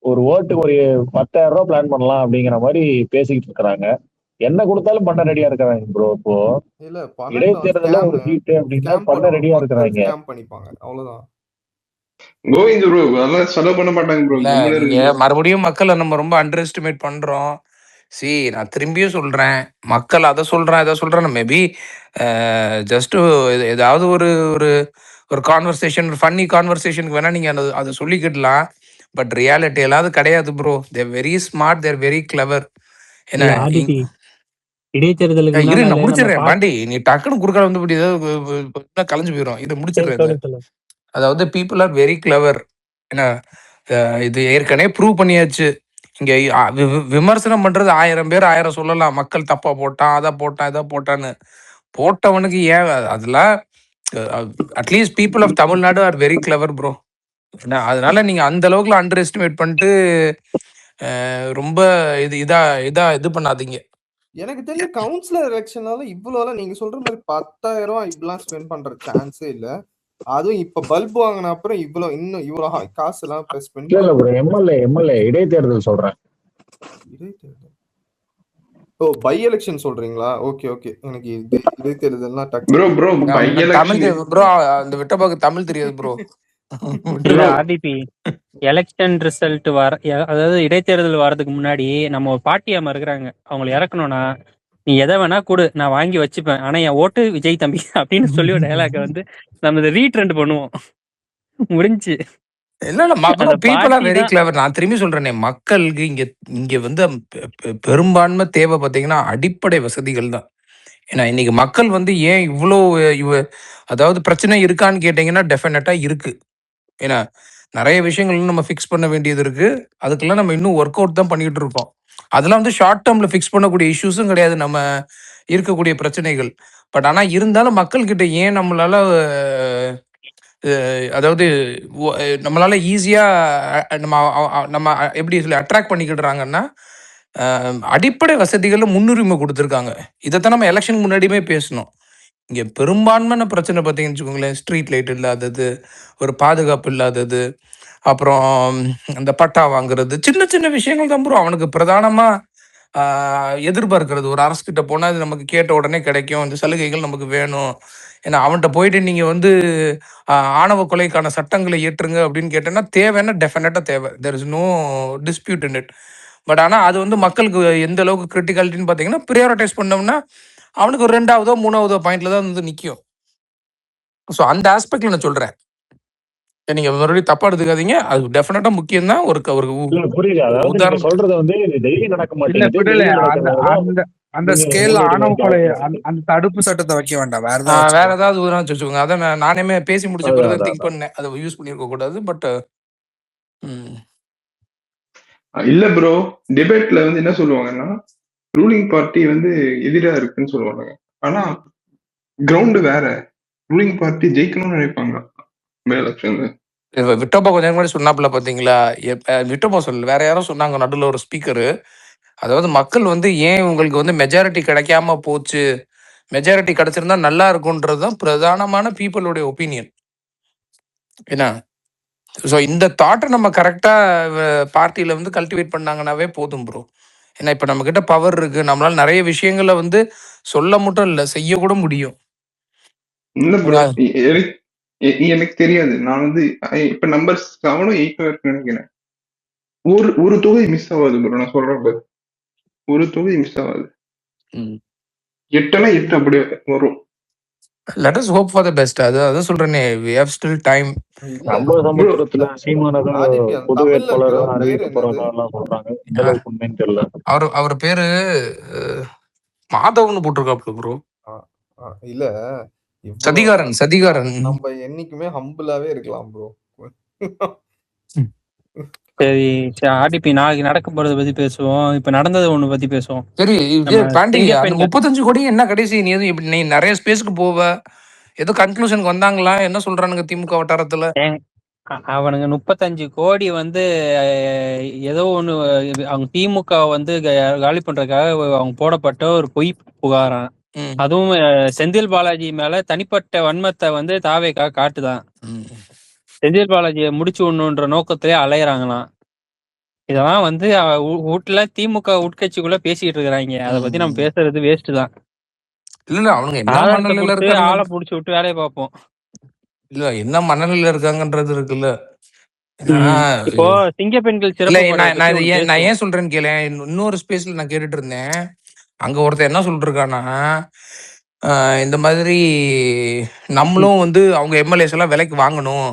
F: ஒரு ஓட்டுக்கு ஒரு 10,000 ரூபாய் பிளான் பண்ணலாம் அப்படிங்கிற மாதிரி பேசிக்கிட்டு இருக்கிறாங்க. என்ன கொடுத்தாலும் பண்ண ரெடியா இருக்கிறாங்க ப்ரோ. இப்போ இடைத்தேர்தல ஒரு சீட்டு அப்படின்னா பண்ண ரெடியா இருக்கிறாங்க.
G: அவ்வளவுதான்.
A: கோவிந்த் ப்ரோ அதெல்லாம் செலவு பண்ண மாட்டாங்க ப்ரோ.
B: மறுபடியும் மக்களை நம்ம ரொம்ப அண்டர் எஸ்டிமேட் பண்றோம். நான் திரும்பியும் சொல்றேன், மக்கள் அதை சொல்றேன் இதை சொல்றேன். மேபி ஜஸ்ட் ஏதாவது ஒரு ஒரு ஒரு கான்வர்சேஷன், ஃபன்னி கான்வர்சேஷனுக்கு வேணா நீங்க அதை சொல்லிக்கிடலாம். பட் ரியாலிட்டி எல்லாம் கிடையாது ப்ரோ. தேர் வெரி ஸ்மார்ட், தேர் வெரி கிளவர். என்ன
I: இல்ல ஆதித்தி, இடைத்தேர்தலுக்கு
B: இரு
I: முன்னாடி
B: நான்
I: நம்ம
B: முடிச்சிடுறேன் பாண்டி. நீ டக்குன்னு குறுக்கால வந்து இப்படி ஏதாவது கலைஞ்சு போயிடும். இதை முடிச்சிடுறேன்.
I: சொல்லுங்க.
B: அதாவது பீப்புள் ஆர் வெரி கிளவர். என்ன இது ஏற்கனவே ப்ரூவ் பண்ணியாச்சு. இங்க விமர்சனம் பண்றது 1000 பேர் 1000 சொல்லலாம். மக்கள் தப்பா போட்டான், அதை போட்டான், இதை போட்டான்னு. போட்டவனுக்கு ஏன் அதெல்லாம் at least people of Tamil Nadu are very clever bro. அதனால நீங்க அந்த அளவுக்கு அண்டர் எஸ்டிமேட் பண்ணிட்டு ரொம்ப இது பண்ணாதீங்க.
G: எனக்கு தெரிஞ்ச கவுன்சிலர் எலெக்ஷனால இவ்வளவு நீங்க சொல்ற மாதிரி 10,000 இப்படிலாம் ஸ்பெண்ட் பண்ற சான்ஸே இல்ல. அதுவும் இப்ப பல்ப் வாங்கின அப்புறம் இவ்வளவு காசு எல்லாம் ஸ்பெண்ட்
F: எம்எல்ஏ இடைத்தேர்தல் சொல்றேன்.
G: இடைத்தேர்தல் ஓ பை எலெக்ஷன் சொல்றீங்களா? Okay okay. எனக்கு இடைத்தேர்தல்லாம்
B: ப்ரோ அந்த விட்டபாக்கு தமிழ் தெரியாது ப்ரோ.
I: இல்ல ஆர்டிபி, எலெக்ஷன் ரிசல்ட் அதாவது இடைத்தேர்தல் வரதுக்கு முன்னாடி நம்ம ஒரு பாட்டியாம இருக்கிறாங்க, அவங்களை இறக்கணும்னா நீ எதை வேணா கொடு, நான் வாங்கி வச்சுப்பேன், ஆனா என் ஓட்டு விஜய் தம்பி அப்படின்னு சொல்லி ஒரு டயலாக வந்து நம்ம இதை ரீட்ரெண்ட் பண்ணுவோம். முடிஞ்சு
B: வெரி கிளவர். நான் திரும்பி சொல்றேனே, மக்களுக்கு இங்க வந்து பெரும்பான்மை தேவை பார்த்தீங்கன்னா அடிப்படை வசதிகள் தான். ஏன்னா இன்னைக்கு மக்கள் வந்து ஏன் இவ்வளோ அதாவது பிரச்சனை இருக்கான்னு கேட்டீங்கன்னா டெஃபினட்டா இருக்கு. ஏன்னா நிறைய விஷயங்கள் நம்ம ஃபிக்ஸ் பண்ண வேண்டியது இருக்கு. அதுக்கெல்லாம் நம்ம இன்னும் ஒர்க் அவுட் தான் பண்ணிட்டு இருக்கோம். அதெல்லாம் வந்து ஷார்ட் டேர்ம்ல ஃபிக்ஸ் பண்ணக்கூடிய இஷ்யூஸும் கிடையாது நம்ம இருக்கக்கூடிய பிரச்சனைகள். பட் ஆனா இருந்தாலும் மக்கள்கிட்ட ஏன் நம்மளால அதாவது நம்மளால ஈஸியா நம்ம எப்படி சொல்லி அட்ராக்ட் பண்ணிக்கிடுறாங்கன்னா அடிப்படை வசதிகள்ல முன்னுரிமை கொடுத்துருக்காங்க. இதைத்தான் நம்ம எலெக்ஷன் முன்னாடியுமே பேசணும். இங்க பெரும்பான்மையான பிரச்சனை பார்த்தீங்கன்னு வச்சுக்கோங்களேன், ஸ்ட்ரீட் லைட் இல்லாதது, ஒரு பாதுகாப்பு இல்லாதது, அப்புறம் அந்த பட்டா வாங்குறது, சின்ன சின்ன விஷயங்கள் தான் ப்ரோ அவனுக்கு பிரதானமா எதிர்பார்க்கிறது. ஒரு அரசு கிட்ட போனா அது நமக்கு கேட்ட உடனே கிடைக்கும், இந்த சலுகைகள் நமக்கு வேணும். ஏன்னா அவன்கிட்ட போயிட்டு நீங்க வந்து ஆணவ கொலைக்கான சட்டங்களை ஏற்றுங்க அப்படின்னு கேட்டேன்னா தேவைன்னா டெஃபினட்டா தேவை. There is no dispute in it. But ஆனால் அது வந்து மக்களுக்கு எந்த அளவுக்கு கிரிட்டிகாலிட்டின்னு பார்த்தீங்கன்னா ப்ரியாரிட்டைஸ் பண்ணோம்னா அவனுக்கு ஒரு 2ஆவதோ 3ஆவதோ பாயிண்ட்ல தான் வந்து நிற்கும். ஸோ அந்த ஆஸ்பெக்ட்ல நான் சொல்றேன். நீங்க மறுபடியும் தப்பா எடுத்துக்காதீங்க, அது டெஃபினட்டா முக்கியம் தான். ஒரு
F: சொல்றது வந்து டெய்லி நடக்க மாட்டேங்குது.
E: அந்த ஸ்கேல்ல ஆணவ கொலை அந்த தடுப்பு சட்டத்தை வைக்க வேண்டாம்,
B: வேற ஏதாவது வச்சுக்கோங்க. அதான் நானே பேசி முடிச்ச பிறகு திங்க் பண்ணேன், அதை யூஸ் பண்ணிருக்க கூடாது. பட்
A: இல்ல ப்ரோ, டிபேட்ல வந்து என்ன சொல்லுவாங்கன்னா ரூலிங் பார்ட்டி வந்து எதிரா இருக்குன்னு சொல்லுவாங்க. ஆனா கிரவுண்ட் வேற, ரூலிங் பார்ட்டி ஜெயிக்கணும்னு நினைப்பாங்க.
B: விட்டோபா கொஞ்சம் முன்னாடி சொன்னாப்புல பாத்தீங்களா? விட்டோபா சொல்லல, வேற யாரும் சொன்னாங்க நடுவில் ஒரு ஸ்பீக்கரு. அதாவது மக்கள் வந்து ஏன் உங்களுக்கு வந்து மெஜாரிட்டி கிடைக்காம போச்சு, மெஜாரிட்டி கிடைச்சிருந்தா நல்லா இருக்கும்ன்றதுதான் பிரதானமான பீப்புளுடைய ஒப்பீனியன். என்ன ஸோ இந்த தாட்டை நம்ம கரெக்டா பார்ட்டியில வந்து கல்டிவேட் பண்ணாங்கன்னாவே போதும் ப்ரோ. ஏன்னா இப்ப நம்ம கிட்ட பவர் இருக்கு, நம்மளால நிறைய விஷயங்களை வந்து சொல்ல மட்டும் இல்லை செய்ய கூட முடியும்.
A: இல்ல ப்ரோ, எனக்கு தெரியாது. நான் வந்து இப்ப நம்பர் 7 8 நினைக்கிறேன். ஒரு தொகுதி மிஸ் ஆகாது ப்ரோ. நான் சொல்றேன், ஒரு தொகுதி மிஸ் ஆகாது. 8னா 8 அப்படியே வரும்.
B: Let us hope for the best. அதான் சொல்றேனே, we have still time.
F: சமுத்திரத்துல சீமானதோ பொது வேட்பாளர் அறிவிக்க போறாங்க சொல்றாங்க.
B: அவர் பேரு மாதவ்னு போட்டிருக்காப்ல ப்ரோ.
G: இல்ல
B: சதிகாரன்.
G: நம்ம என்னைக்குமே ஹம்பிளாவே இருக்கலாம் ப்ரோ.
I: சரி ஆர்டிபி, நாளைக்கு நடக்க போறதை பத்தி பேசுவோம். இப்ப நடந்தது ஒண்ணு பத்தி பேசுவோம்.
B: சரி பாண்டி, 35 கோடி என்ன கடைசி? நீ நிறைய ஸ்பேஸ்க்கு போவ, ஏதோ கன்க்ளூஷனுக்கு வந்தாங்களா? என்ன சொல்றானுங்க திமுக வட்டாரத்துல?
I: அவனுங்க 35 கோடி வந்து ஏதோ ஒண்ணு அவங்க திமுக வந்து காலி பண்றதுக்காக அவங்க போடப்பட்ட ஒரு பொய் புகாரான். அதுவும் செந்தில் பாலாஜி மேல தனிப்பட்ட வன்மத்தை வந்து தாவேக்காக காட்டுதான். செந்தில் பாலாஜியை முடிச்சு விடணுன்ற நோக்கத்திலே அலையறாங்களாம். இதெல்லாம் வந்து வீட்டுல திமுக உட்கட்சிக்குள்ள பேசிட்டு இருக்கிறாங்க. அதை பத்தி நம்ம பேசுறது வேஸ்ட் தான்.
B: இல்ல அவங்க
I: ஆளை புடிச்சு விட்டு வேலையை பார்ப்போம்.
B: இல்ல என்ன மனநிலையில இருக்காங்கன்றது இருக்குல்ல.
I: இப்போ சிங்க பெண்கள்
B: இல்ல
I: சிறப்பு படையை
B: நான்
I: பத்தி ஒண்ணு
B: நான்
I: பேசுவோம்.
B: ஏன் சொல்றேன்னு கேளு. இன்னொரு ஸ்பேஸ்ல நான் கேட்டுட்டு இருந்தேன். அங்க ஒருத்தர் என்ன சொல்லிட்டு இருக்கான்னா, இந்த மாதிரி நம்மளும் வந்து அவங்க எம்எல்ஏஸ் எல்லாம் விலைக்கு வாங்கணும்,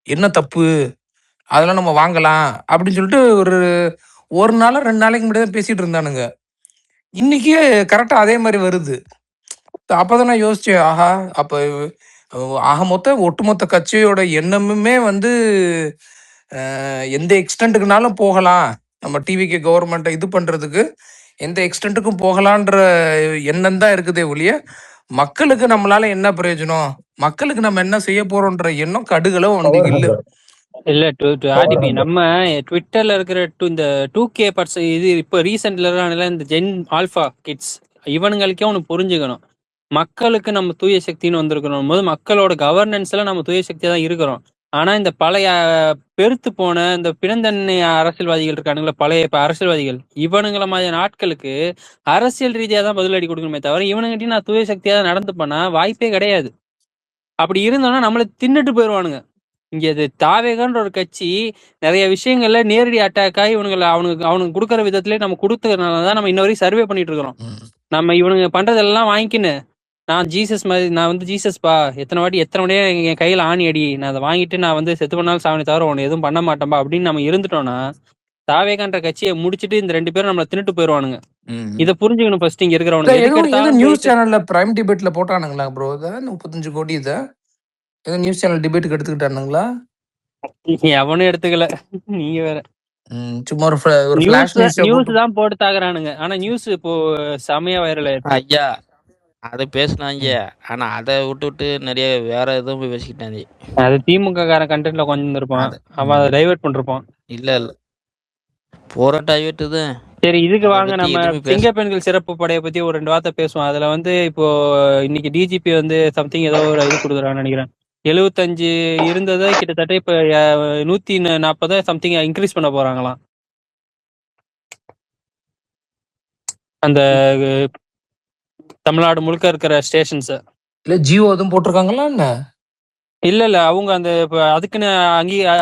B: என்ன தப்பு, அதெல்லாம் நம்ம வாங்கலாம் அப்படின்னு சொல்லிட்டு ஒரு நாள் 2 நாளைக்கு முன்னாடி தான் பேசிட்டு இருந்தானுங்க. இன்னைக்கு கரெக்டா அதே மாதிரி வருது. அப்பதான் நான் யோசிச்சேன், ஆஹா அப்ப ஒட்டுமொத்த கட்சியோட எண்ணமுமே வந்து எந்த எக்ஸ்டென்ட்டுக்குனாலும் போகலாம், நம்ம டிவிக்கு கவர்மெண்ட்டை இது பண்றதுக்கு எந்த எக்ஸ்டென்ட்டுக்கும் போகலான்ற எண்ணம் தான் இருக்குதே ஒழிய, மக்களுக்கு நம்மளால என்ன பிரயோஜனம், மக்களுக்கு நம்ம என்ன செய்ய போறோம்ன்ற எண்ணம் கடுகளவு அவனுக்கு இல்ல.
I: இல்ல ஆர்டிபி நம்ம ட்விட்டர்ல இருக்கிற இந்த 2K இது இப்போ ரீசெண்ட்ல இந்த ஜென் ஆல்பா கிட்ஸ் இவனுங்களுக்கே ஒன்று புரிஞ்சுக்கணும். மக்களுக்கு நம்ம தூய சக்தின்னு வந்திருக்கிறோம் போது மக்களோட கவர்னன்ஸ்ல நம்ம தூய சக்தியா தான் இருக்கிறோம். ஆனா இந்த பழைய பெருத்து போன இந்த பிணந்தன்னை அரசியல்வாதிகள் இருக்கானுங்களா, பழைய அரசியல்வாதிகள், இவனுங்கள மாதிரியான ஆட்களுக்கு அரசியல் ரீதியா தான் பதிலடி கொடுக்கணுமே தவிர இவனுங்கிட்டையும் நான் தூய சக்தியா தான் நடந்து பண்ணா வாய்ப்பே கிடையாது. அப்படி இருந்தோம்னா நம்மள தின்னுட்டு போயிடுவானுங்க. இங்க இது தாவேகன்ற ஒரு கட்சி நிறைய விஷயங்கள்ல நேரடி அட்டாக் ஆகி அவனுக்கு கொடுக்குற விதத்திலே நம்ம கொடுத்ததுனாலதான் நம்ம இன்ன வரைக்கும் சர்வே பண்ணிட்டு இருக்கிறோம். நம்ம இவனுங்க பண்றதெல்லாம் வாங்கிக்கின்னு நான் ஜீசஸ் மாதிரி, நான் வந்து ஜீசஸ்பா, எத்தனை வாட்டியே என் கையில ஆணி அடி, நான் அதை வாங்கிட்டு நான் வந்து செத்து பண்ணாலும் சாவணி தவிர உன்னை எதுவும் பண்ண மாட்டேன்பா அப்படின்னு நம்ம இருந்துட்டோம்னா தாவேகான்ற கட்சியை முடிச்சுட்டு இந்த 2 பேரும் நம்மள தின்னுட்டு போயிருவானுங்க. இதை புரிஞ்சுக்கணும் ஃபர்ஸ்ட் இங்க இருக்கிறவனுங்க.
B: நியூஸ் சேனல்ல பிரைம் டிபேட்ல போட்டானுங்களா ப்ரோ? 35 கோடி இதை நியூஸ் சேனல் டிபேட்டுக்கு எடுத்துக்கிட்டானுங்களா?
I: எவனும் எடுத்துக்கல, நீங்க வேற.
B: சும்மா ஒரு ஃபிளாஷ்
I: நியூஸ் தான் போட்டு தாக்குறானுங்க. ஆனா நியூஸ் இப்போ செமையா வைரல் ஆயிடுச்சு.
H: ஐயா அதை பேசினாங்க, ஆனா அதை விட்டுவிட்டு நிறைய வேற எதுவும் போய் பேசிக்கிட்டாங்க.
I: அது திமுக காரன் கண்டென்ட்ல கொஞ்சம் இருப்பான், அவன் அதை டைவர்ட் பண்ணிருப்பான்.
H: இல்ல போராட்ட டைவர்ட் தான்.
I: சரி, இதுக்கு வாங்க நம்ம சிங்க பெண்கள் சிறப்பு படையை பத்தி ஒரு 2 வார்த்தை பேசுவோம். அதுல வந்து இப்போ இன்னைக்கு டிஜிபி வந்து சம்திங் ஏதோ ஒரு இது கொடுக்குறான்னு நினைக்கிறேன். 75 இருந்ததை கிட்டத்தட்ட இப்ப 140 சம்திங் இன்க்ரீஸ் பண்ண போறாங்களாம். அந்த தமிழ்நாடு முழுக்க இருக்கிற ஸ்டேஷன்ஸ்.
B: இல்ல ஜியோ எதுவும் போட்டிருக்காங்களா என்ன?
I: இல்ல அவங்க அந்த அதுக்குன்னு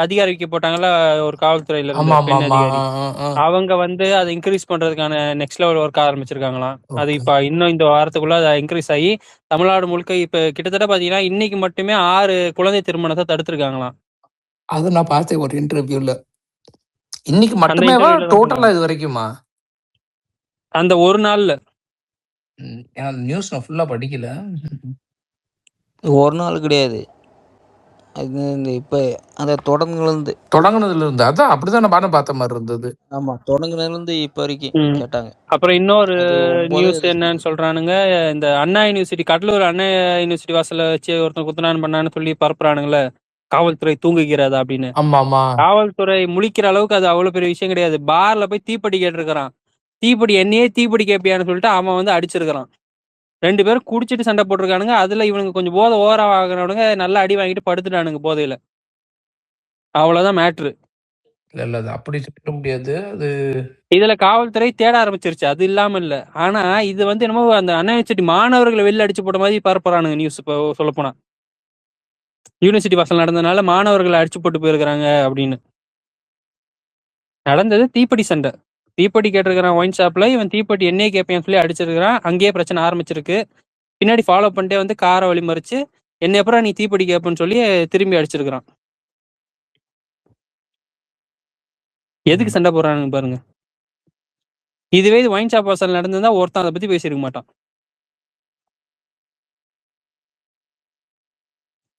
I: அதிகாரிக்கு போட்டாங்கல்ல ஒரு காவல்துறையில இருந்து பெண் அதிகாரி, அவங்க வந்து அதை இன்க்ரீஸ் பண்றதுக்கான நெக்ஸ்ட் லெவல் ஒர்க் ஆரம்பிச்சிருக்காங்களாம். அது இப்ப இன்னும் இந்த வாரத்துக்குள்ள அதை இன்க்ரீஸ் ஆகி தமிழ்நாடு முழுக்க இப்ப கிட்டத்தட்ட பாத்தீங்கன்னா இன்னைக்கு மட்டுமே 6 குழந்தை திருமணத்தை தடுத்திருக்காங்களாம்.
B: அது நான் பார்த்தேன் ஒரு இன்டர்வியூல. இன்னைக்கு மட்டுமே டோட்டலா இது வரைக்குமா?
I: அந்த ஒரு நாள்ல.
B: நியூஸ் நான் ஃபுல்லா படிக்கல.
H: ஒரு நாள் கிடையாது, அது இப்ப அந்த தொடங்குனதுல இருந்து
B: அதான் அப்படிதான் நான் பார்த்த மாதிரி இருந்தது.
H: ஆமா, தொடங்குனதுல இருந்து இப்ப வரைக்கும் கேட்டாங்க.
I: அப்புறம் இன்னொரு நியூஸ் என்னன்னு சொல்றானுங்க, இந்த அண்ணா யூனிவர்சிட்டி, கடலூர் அண்ணா யூனிவர்சிட்டி வாசல்ல வச்சு ஒருத்தன் குத்தனான் பண்ணான்னு சொல்லி பரப்புறானுங்களே, காவல்துறை தூங்குகிறது அப்படின்னு. காவல்துறை முழிக்கிற அளவுக்கு அது அவ்வளவு பெரிய விஷயம் கிடையாது. பார்ல போய் தீப்பெட்டி கேட்டிருக்கிறான், தீப்பெட்டி என்னையே தீப்பெட்டி கேட்பியான்னு சொல்லிட்டு அவன் வந்து அடிச்சிருக்கிறான். 2 பேரும் குடிச்சிட்டு சண்டை போட்டிருக்கானுங்க. அதுல இவனுங்க கொஞ்சம் போதை ஓவரா ஆகுறவனுங்க நல்லா அடி வாங்கிட்டு படுத்துட்டானுங்க போதையில. அவ்வளவுதான் மேட்ரு.
B: இல்ல அது அப்படி சொல்ல முடியாது. அது
I: இதுல காவல்துறை தேட ஆரம்பிச்சிருச்சு, அது இல்லாம இல்ல. ஆனா இது வந்து என்னமோ அந்த அண்ணா யூனிவர்சிட்டி மாணவர்களை வெளில அடிச்சு போட்ட மாதிரி பரப்புறானுங்க நியூஸ். இப்போ சொல்ல போனா யூனிவர்சிட்டி வாசல் நடந்ததுனால மாணவர்களை அடிச்சு போட்டு போயிருக்கிறாங்க அப்படின்னு. நடந்தது தீப்பெட்டி சண்டை. தீப்பெட்டி கேட்டிருக்கிறான் ஒயின் ஷாப்ல, இவன் தீப்பெட்டி என்னையே கேட்பேன்னு சொல்லி அடிச்சிருக்கிறான். அங்கேயே பிரச்சனை ஆரம்பிச்சிருக்கு. பின்னாடி ஃபாலோ பண்ணிட்டே வந்து காரை வழிமறிச்சு என்ன அப்புறம் நீ தீப்பெட்டி கேட்பன்னு சொல்லி திரும்பி அடிச்சிருக்கிறான். எதுக்கு சண்டை போடுறானுங்க பாருங்க. இதுவே இது ஒயின் ஷாப் வாசல் நடந்திருந்தா ஒருத்தன் அதை பத்தி பேசியிருக்க மாட்டான்.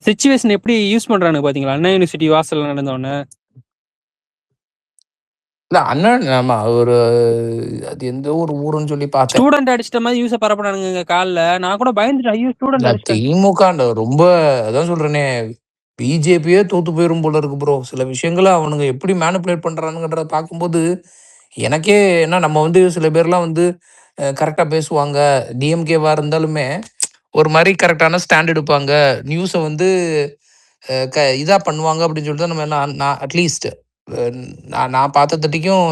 I: சிச்சுவேஷன் எப்படி யூஸ் பண்றானுங்க பாத்தீங்களா அண்ணா யூனிவர்சிட்டி வாசல் நடந்தவொடனே.
B: இல்ல அண்ணன் ஆமா ஒரு அது எந்த ஒரு ஊருன்னு சொல்லி பார்த்தேன்.
I: ஸ்டூடெண்ட் அடிச்சிட்ட மாதிரி யூஸ பரப்புறானுங்க கால்ல. நான் கூட பயந்துட்டேன், ஐயோ ஸ்டூடெண்ட் அடிச்சிட்டேன்.
B: திமுக ரொம்ப அதான் சொல்றேனே, பிஜேபியே தோத்து போயிரும் போல இருக்கு ப்ரோ. சில விஷயங்களை அவனுங்க எப்படி மேனிபுலேட் பண்றானுங்கன்றத பார்க்கும்போது எனக்கே என்ன, நம்ம வந்து சில பேர்லாம் வந்து கரெக்டா பேசுவாங்க, டிஎம்கேவா இருந்தாலுமே ஒரு மாதிரி கரெக்டான ஸ்டாண்ட் எடுப்பாங்க, நியூஸை வந்து இதா பண்ணுவாங்க அப்படின்னு சொல்லிட்டு நம்ம நான் அட்லீஸ்ட் நான் பார்த்ததுக்கும்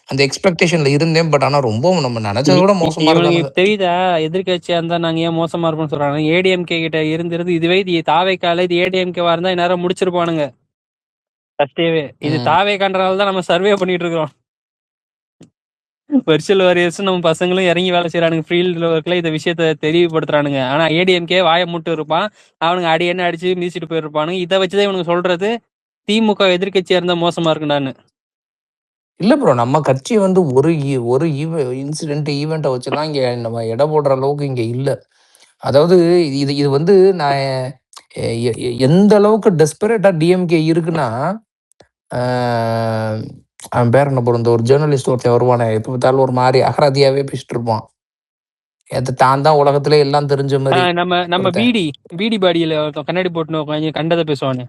B: அந்த எக்ஸ்பெக்டேஷன்ல இருந்தேன். பட் ஆனா ரொம்ப நம்ம நினைச்சத விட மோசமா இருக்கு.
I: தெரியுதா, எதிர்கட்சியா இருந்தா நாங்க ஏன் மோசமா இருப்போம்னு சொல்றாங்க. ஏடிஎம்கே கிட்ட இருந்திருந்து இதுவே தாவைக்கால இது ஏடிஎம்கேவா இருந்தா இந்நேரம் முடிச்சிருப்பானுங்க. ஃபர்ஸ்டேவே இது தாவே கண்டனால தான் நம்ம சர்வே பண்ணிட்டு இருக்கிறோம். வெர்ச்சுவல் வாரியர்ஸ் நம்ம பசங்களும் இறங்கி வேலை செய்யறானுங்க ஃபீல்டு ஒர்க்ல இந்த விஷயத்த தெளிவுபடுத்துறானுங்க. ஆனா ஏடிஎம்கே வாயை மூட்டு இருப்பான், அவனுங்க அடி என்ன அடிச்சு மீசிட்டு போயிருப்பானுங்க. இதை வச்சுதான் இவனுக்கு சொல்றது திமுக எதிர்கட்சியா இருந்தா மோசமா இருக்குண்டான்னு.
B: இல்ல ப்ரோ, நம்ம கட்சி வந்து ஒரு இன்சிடென்ட் ஈவெண்ட்டை வச்சுலாம் இங்க நம்ம எடை போடுற அளவுக்கு இங்க இல்ல. அதாவது இது வந்து நான் எந்த அளவுக்கு டெஸ்பரேட்டா டிஎம்கே இருக்குன்னா, அவன் பேர் என்ன போற, இந்த ஒரு ஜேர்னலிஸ்ட் ஒருத்தன் வருவானே, எப்ப பார்த்தாலும் ஒரு மாதிரி அகராதியாவே பேசிட்டு இருப்பான். தான் தான் உலகத்துல எல்லாம் தெரிஞ்ச மாதிரி.
I: நம்ம பீடி பாடியில கண்ணாடி போட்டு கண்டதை பேசுவானு,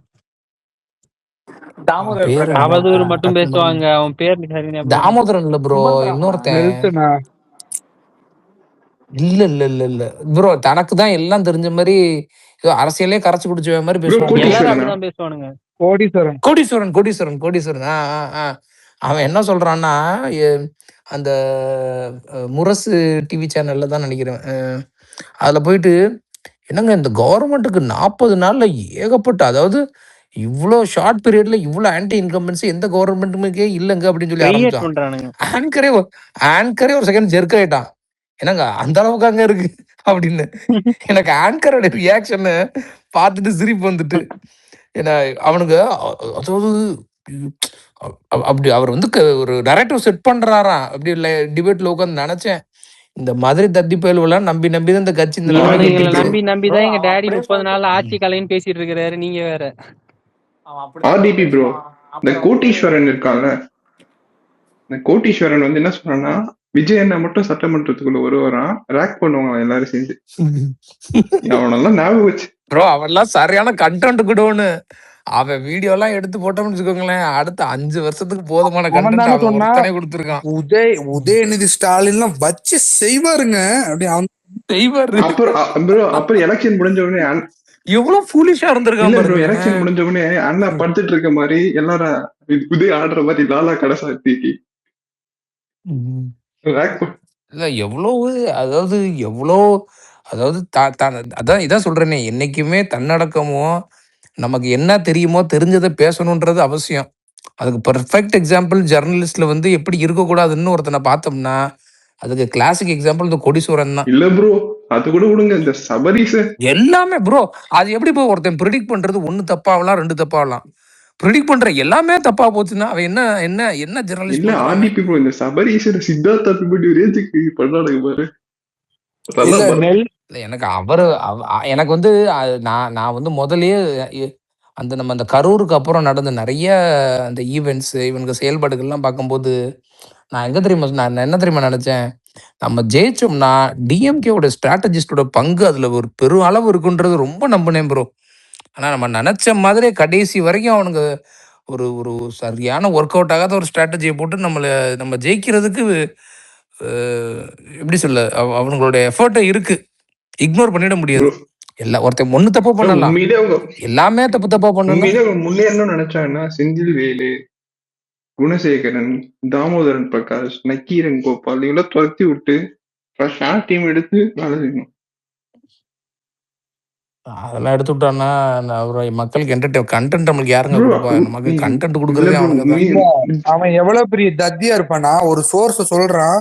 I: அவதூறு மட்டும் பேசுவாங்க. அவன் பேர்
B: தாமோதரன் இல்ல ப்ரோ, இன்னொருத்தன். இல்ல இல்ல இல்ல இல்ல ப்ரோ, தனக்கு தான் எல்லாம் தெரிஞ்ச மாதிரி அரசியலே கரைச்சு குடிச்ச மாதிரி
I: பேசுவானுங்க.
B: கோடீஸ்வரன். அவன் என்ன சொல்றான்னா, அந்த முரசு டிவி சேனல்ல தான் நினைக்கிறேன், அதுல போயிட்டு என்னங்க இந்த கவர்மெண்ட்டுக்கு 40 நாள்ல ஏகப்பட்ட, அதாவது இவ்வளோ ஷார்ட் பீரியட்ல இவ்வளோ ஆன்டி இன்கம்பன்சி எந்த கவர்மெண்ட்டுக்கே இல்லைங்க அப்படின்னு சொல்லி ஆரம்பிச்சான். ஆங்கரே ஒரு செகண்ட் ஜெர்க் ஆயிட்டான். என்னங்க அந்த அளவுக்கு அங்க இருக்கு அப்படின்னு. எனக்கு ஆங்கரோட ரியாக்ஷனை பார்த்துட்டு சிரிப்பு வந்துட்டு, ஏன்னா அவனுக்கு அதாவது அப்படி அவர் வந்து ஒரு நரேட்டிவ் செட் பண்றாராம் அப்படி இல்லை டிபேட்ல உட்காந்து. நினைச்சேன் இந்த மாதிரி தத்தி பயல்வெல்லாம் நம்பி தான் இந்த கட்சி
I: நம்பிதான் எங்க டாடி 30 நாள் ஆட்சி கலைன்னு பேசிட்டு இருக்கிறாரு. நீங்க வேற
A: ஆர்டிபி ப்ரோ, இந்த கோட்டீஸ்வரன் இருக்காங்க, இந்த கோட்டீஸ்வரன் வந்து என்ன சொல்றான்னா, விஜய் அண்ணா மட்டும் சட்டமன்றத்துக்குள்ள வருவாராம், ரேக் பண்ணுவாங்க எல்லாரும் சேர்ந்து. அவனெல்லாம் ஞாபகம் வச்சு
B: ப்ரோ, அவன்லாம் சரியான கண்டென்ட் கொடுன்னு. அவன் வீடியோ எல்லாம் எடுத்து போட்டோம்னு வச்சுக்கோங்களேன், அடுத்த 5 வருஷத்துக்கு போதுமான கண்டென்ட் கொடுத்துருக்கான்.
E: உதயநிதி ஸ்டாலின் வச்சு செய்வாருங்க, அப்படி அவன்
A: செய்வாரு. அப்புறம் எலெக்ஷன் முடிஞ்ச உடனே
B: எவ்வளவு ஃபூலிஷா இருந்திருக்கான்.
A: எலெக்ஷன் முடிஞ்ச உடனே அண்ணா படுத்துட்டு இருக்க மாதிரி எல்லாரும் உதய ஆடுற மாதிரி லாலா கடைசாத்தி
B: இல்ல எவ்வளவு, அதாவது அதான் இதான் சொல்றேனே, என்னைக்குமே தன்னடக்கமோ நமக்கு என்ன தெரியுமோ தெரிஞ்சதை பேசணுன்றது அவசியம். அதுக்கு பெர்ஃபெக்ட் எக்ஸாம்பிள் ஜெர்னலிஸ்ட்ல வந்து எப்படி இருக்கக்கூடாதுன்னு ஒருத்தனை பார்த்தோம்னா அதுக்கு கிளாசிக் எக்ஸாம்பிள் இந்த கோடீஸ்வரன் தான்.
A: இல்ல ப்ரோ, அது கூட விடுங்க, இந்த சபரீஸ்
B: எல்லாமே ப்ரோ. அது எப்படி இப்போ ஒருத்தன் ப்ரிடிக்ட் பண்றது 1 தப்பாகலாம் 2 தப்பாகலாம், ப்ரிடிக்ட் பண்ற எல்லாமே தப்பா போச்சுன்னா அவன் என்ன ஜெர்னலிஸ்ட்
A: இல்ல. ஆர்டிபி ப்ரோ, இந்த சபரீஸ் சித்தார்த்தா பிபடி ரேஞ்சுக்கு பண்ணானுங்க பாரு.
B: எனக்கு எனக்கு வந்து நான் வந்து முதல்லயே நம்ம அந்த கரூருக்கு அப்புறம் நடந்த நிறைய அந்த ஈவெண்ட்ஸ் இவனுக்கு செயல்பாடுகள்லாம் பார்க்கும்போது நான் என்ன தெரியுமா நினைச்சேன், நம்ம ஜெயிச்சோம்னா டிஎம்கேவோட ஸ்ட்ராட்டஜிஸ்டோட பங்கு அதுல ஒரு பெரும் அளவு இருக்குன்றது ரொம்ப நம்பினேன் ப்ரோ. ஆனா நம்ம நினைச்ச மாதிரி கடைசி வரைக்கும் அவனுக்கு ஒரு சரியான ஒர்க் அவுட் ஆகாத ஒரு ஸ்ட்ராட்டஜியை போட்டு நம்ம ஜெயிக்கிறதுக்கு எப்படி சொல்ல, அவங்களோட எஃபர்ட் இருக்கு, இக்னோர் பண்ணிட முடியாது. ஒருத்தன் 1 தப்பு பண்ணலாம், எல்லாமே தப்பா பண்ணணும்.
A: முன்னேறணும்னு நினைச்சாங்கன்னா செந்தில் வேலு, குணசேகரன், தாமோதரன் பிரகாஷ், நக்கீரன் கோபால் இவெல்லாம் துரத்தி விட்டு டீம் எடுத்து வேலை செய்யணும்.
B: அதெல்லாம் எடுத்து விட்டான்னா மக்களுக்கு கண்டென்ட் நம்மளுக்கு யாருங்க கொடுப்பா? நமக்கு கண்டென்ட் கொடுக்கறதே
E: அவன் எவ்வளவு பெரிய தத்தியா இருப்பானா, ஒரு சோர்ஸ் சொல்றான்,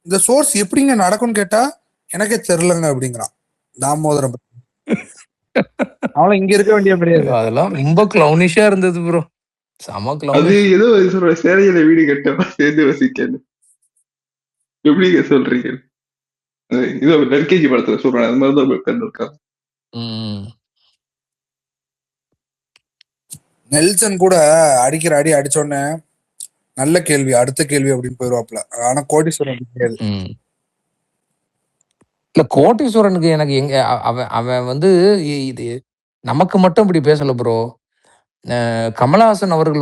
E: இந்த சோர்ஸ் எப்படிங்க நடக்கும்னு கேட்டா எனக்கே தெரியலங்க அப்படிங்கிறான் தாமோதரம். அவன் இங்க இருக்க வேண்டிய முடியாது.
B: அதெல்லாம் ரொம்ப கிளவுனிஷா இருந்தது ப்ரோ, சம கிளவுனிஷ்.
A: அது ஏதோ சொல்ற சேரையில வீடு கட்ட சேர்ந்து வசிக்கணும், எப்படிங்க சொல்றீங்க? இதோ எல்கேஜி படத்துல சொல்றேன், அது மாதிரிதான் இருக்காங்க.
E: நெல்சன் கூட அடிக்கிற அடி அடிச்சோடனே நல்ல கேள்வி, அடுத்த கேள்வி அப்படின்னு போயிருவாப்ல. ஆனா கோடீஸ்வரன் கிடையாது.
B: இல்ல கோட்டீஸ்வரனுக்கு எனக்கு எங்க அவன் வந்து இது நமக்கு மட்டும் இப்படி பேசல ப்ரோ. கமலஹாசன் அவர்கள்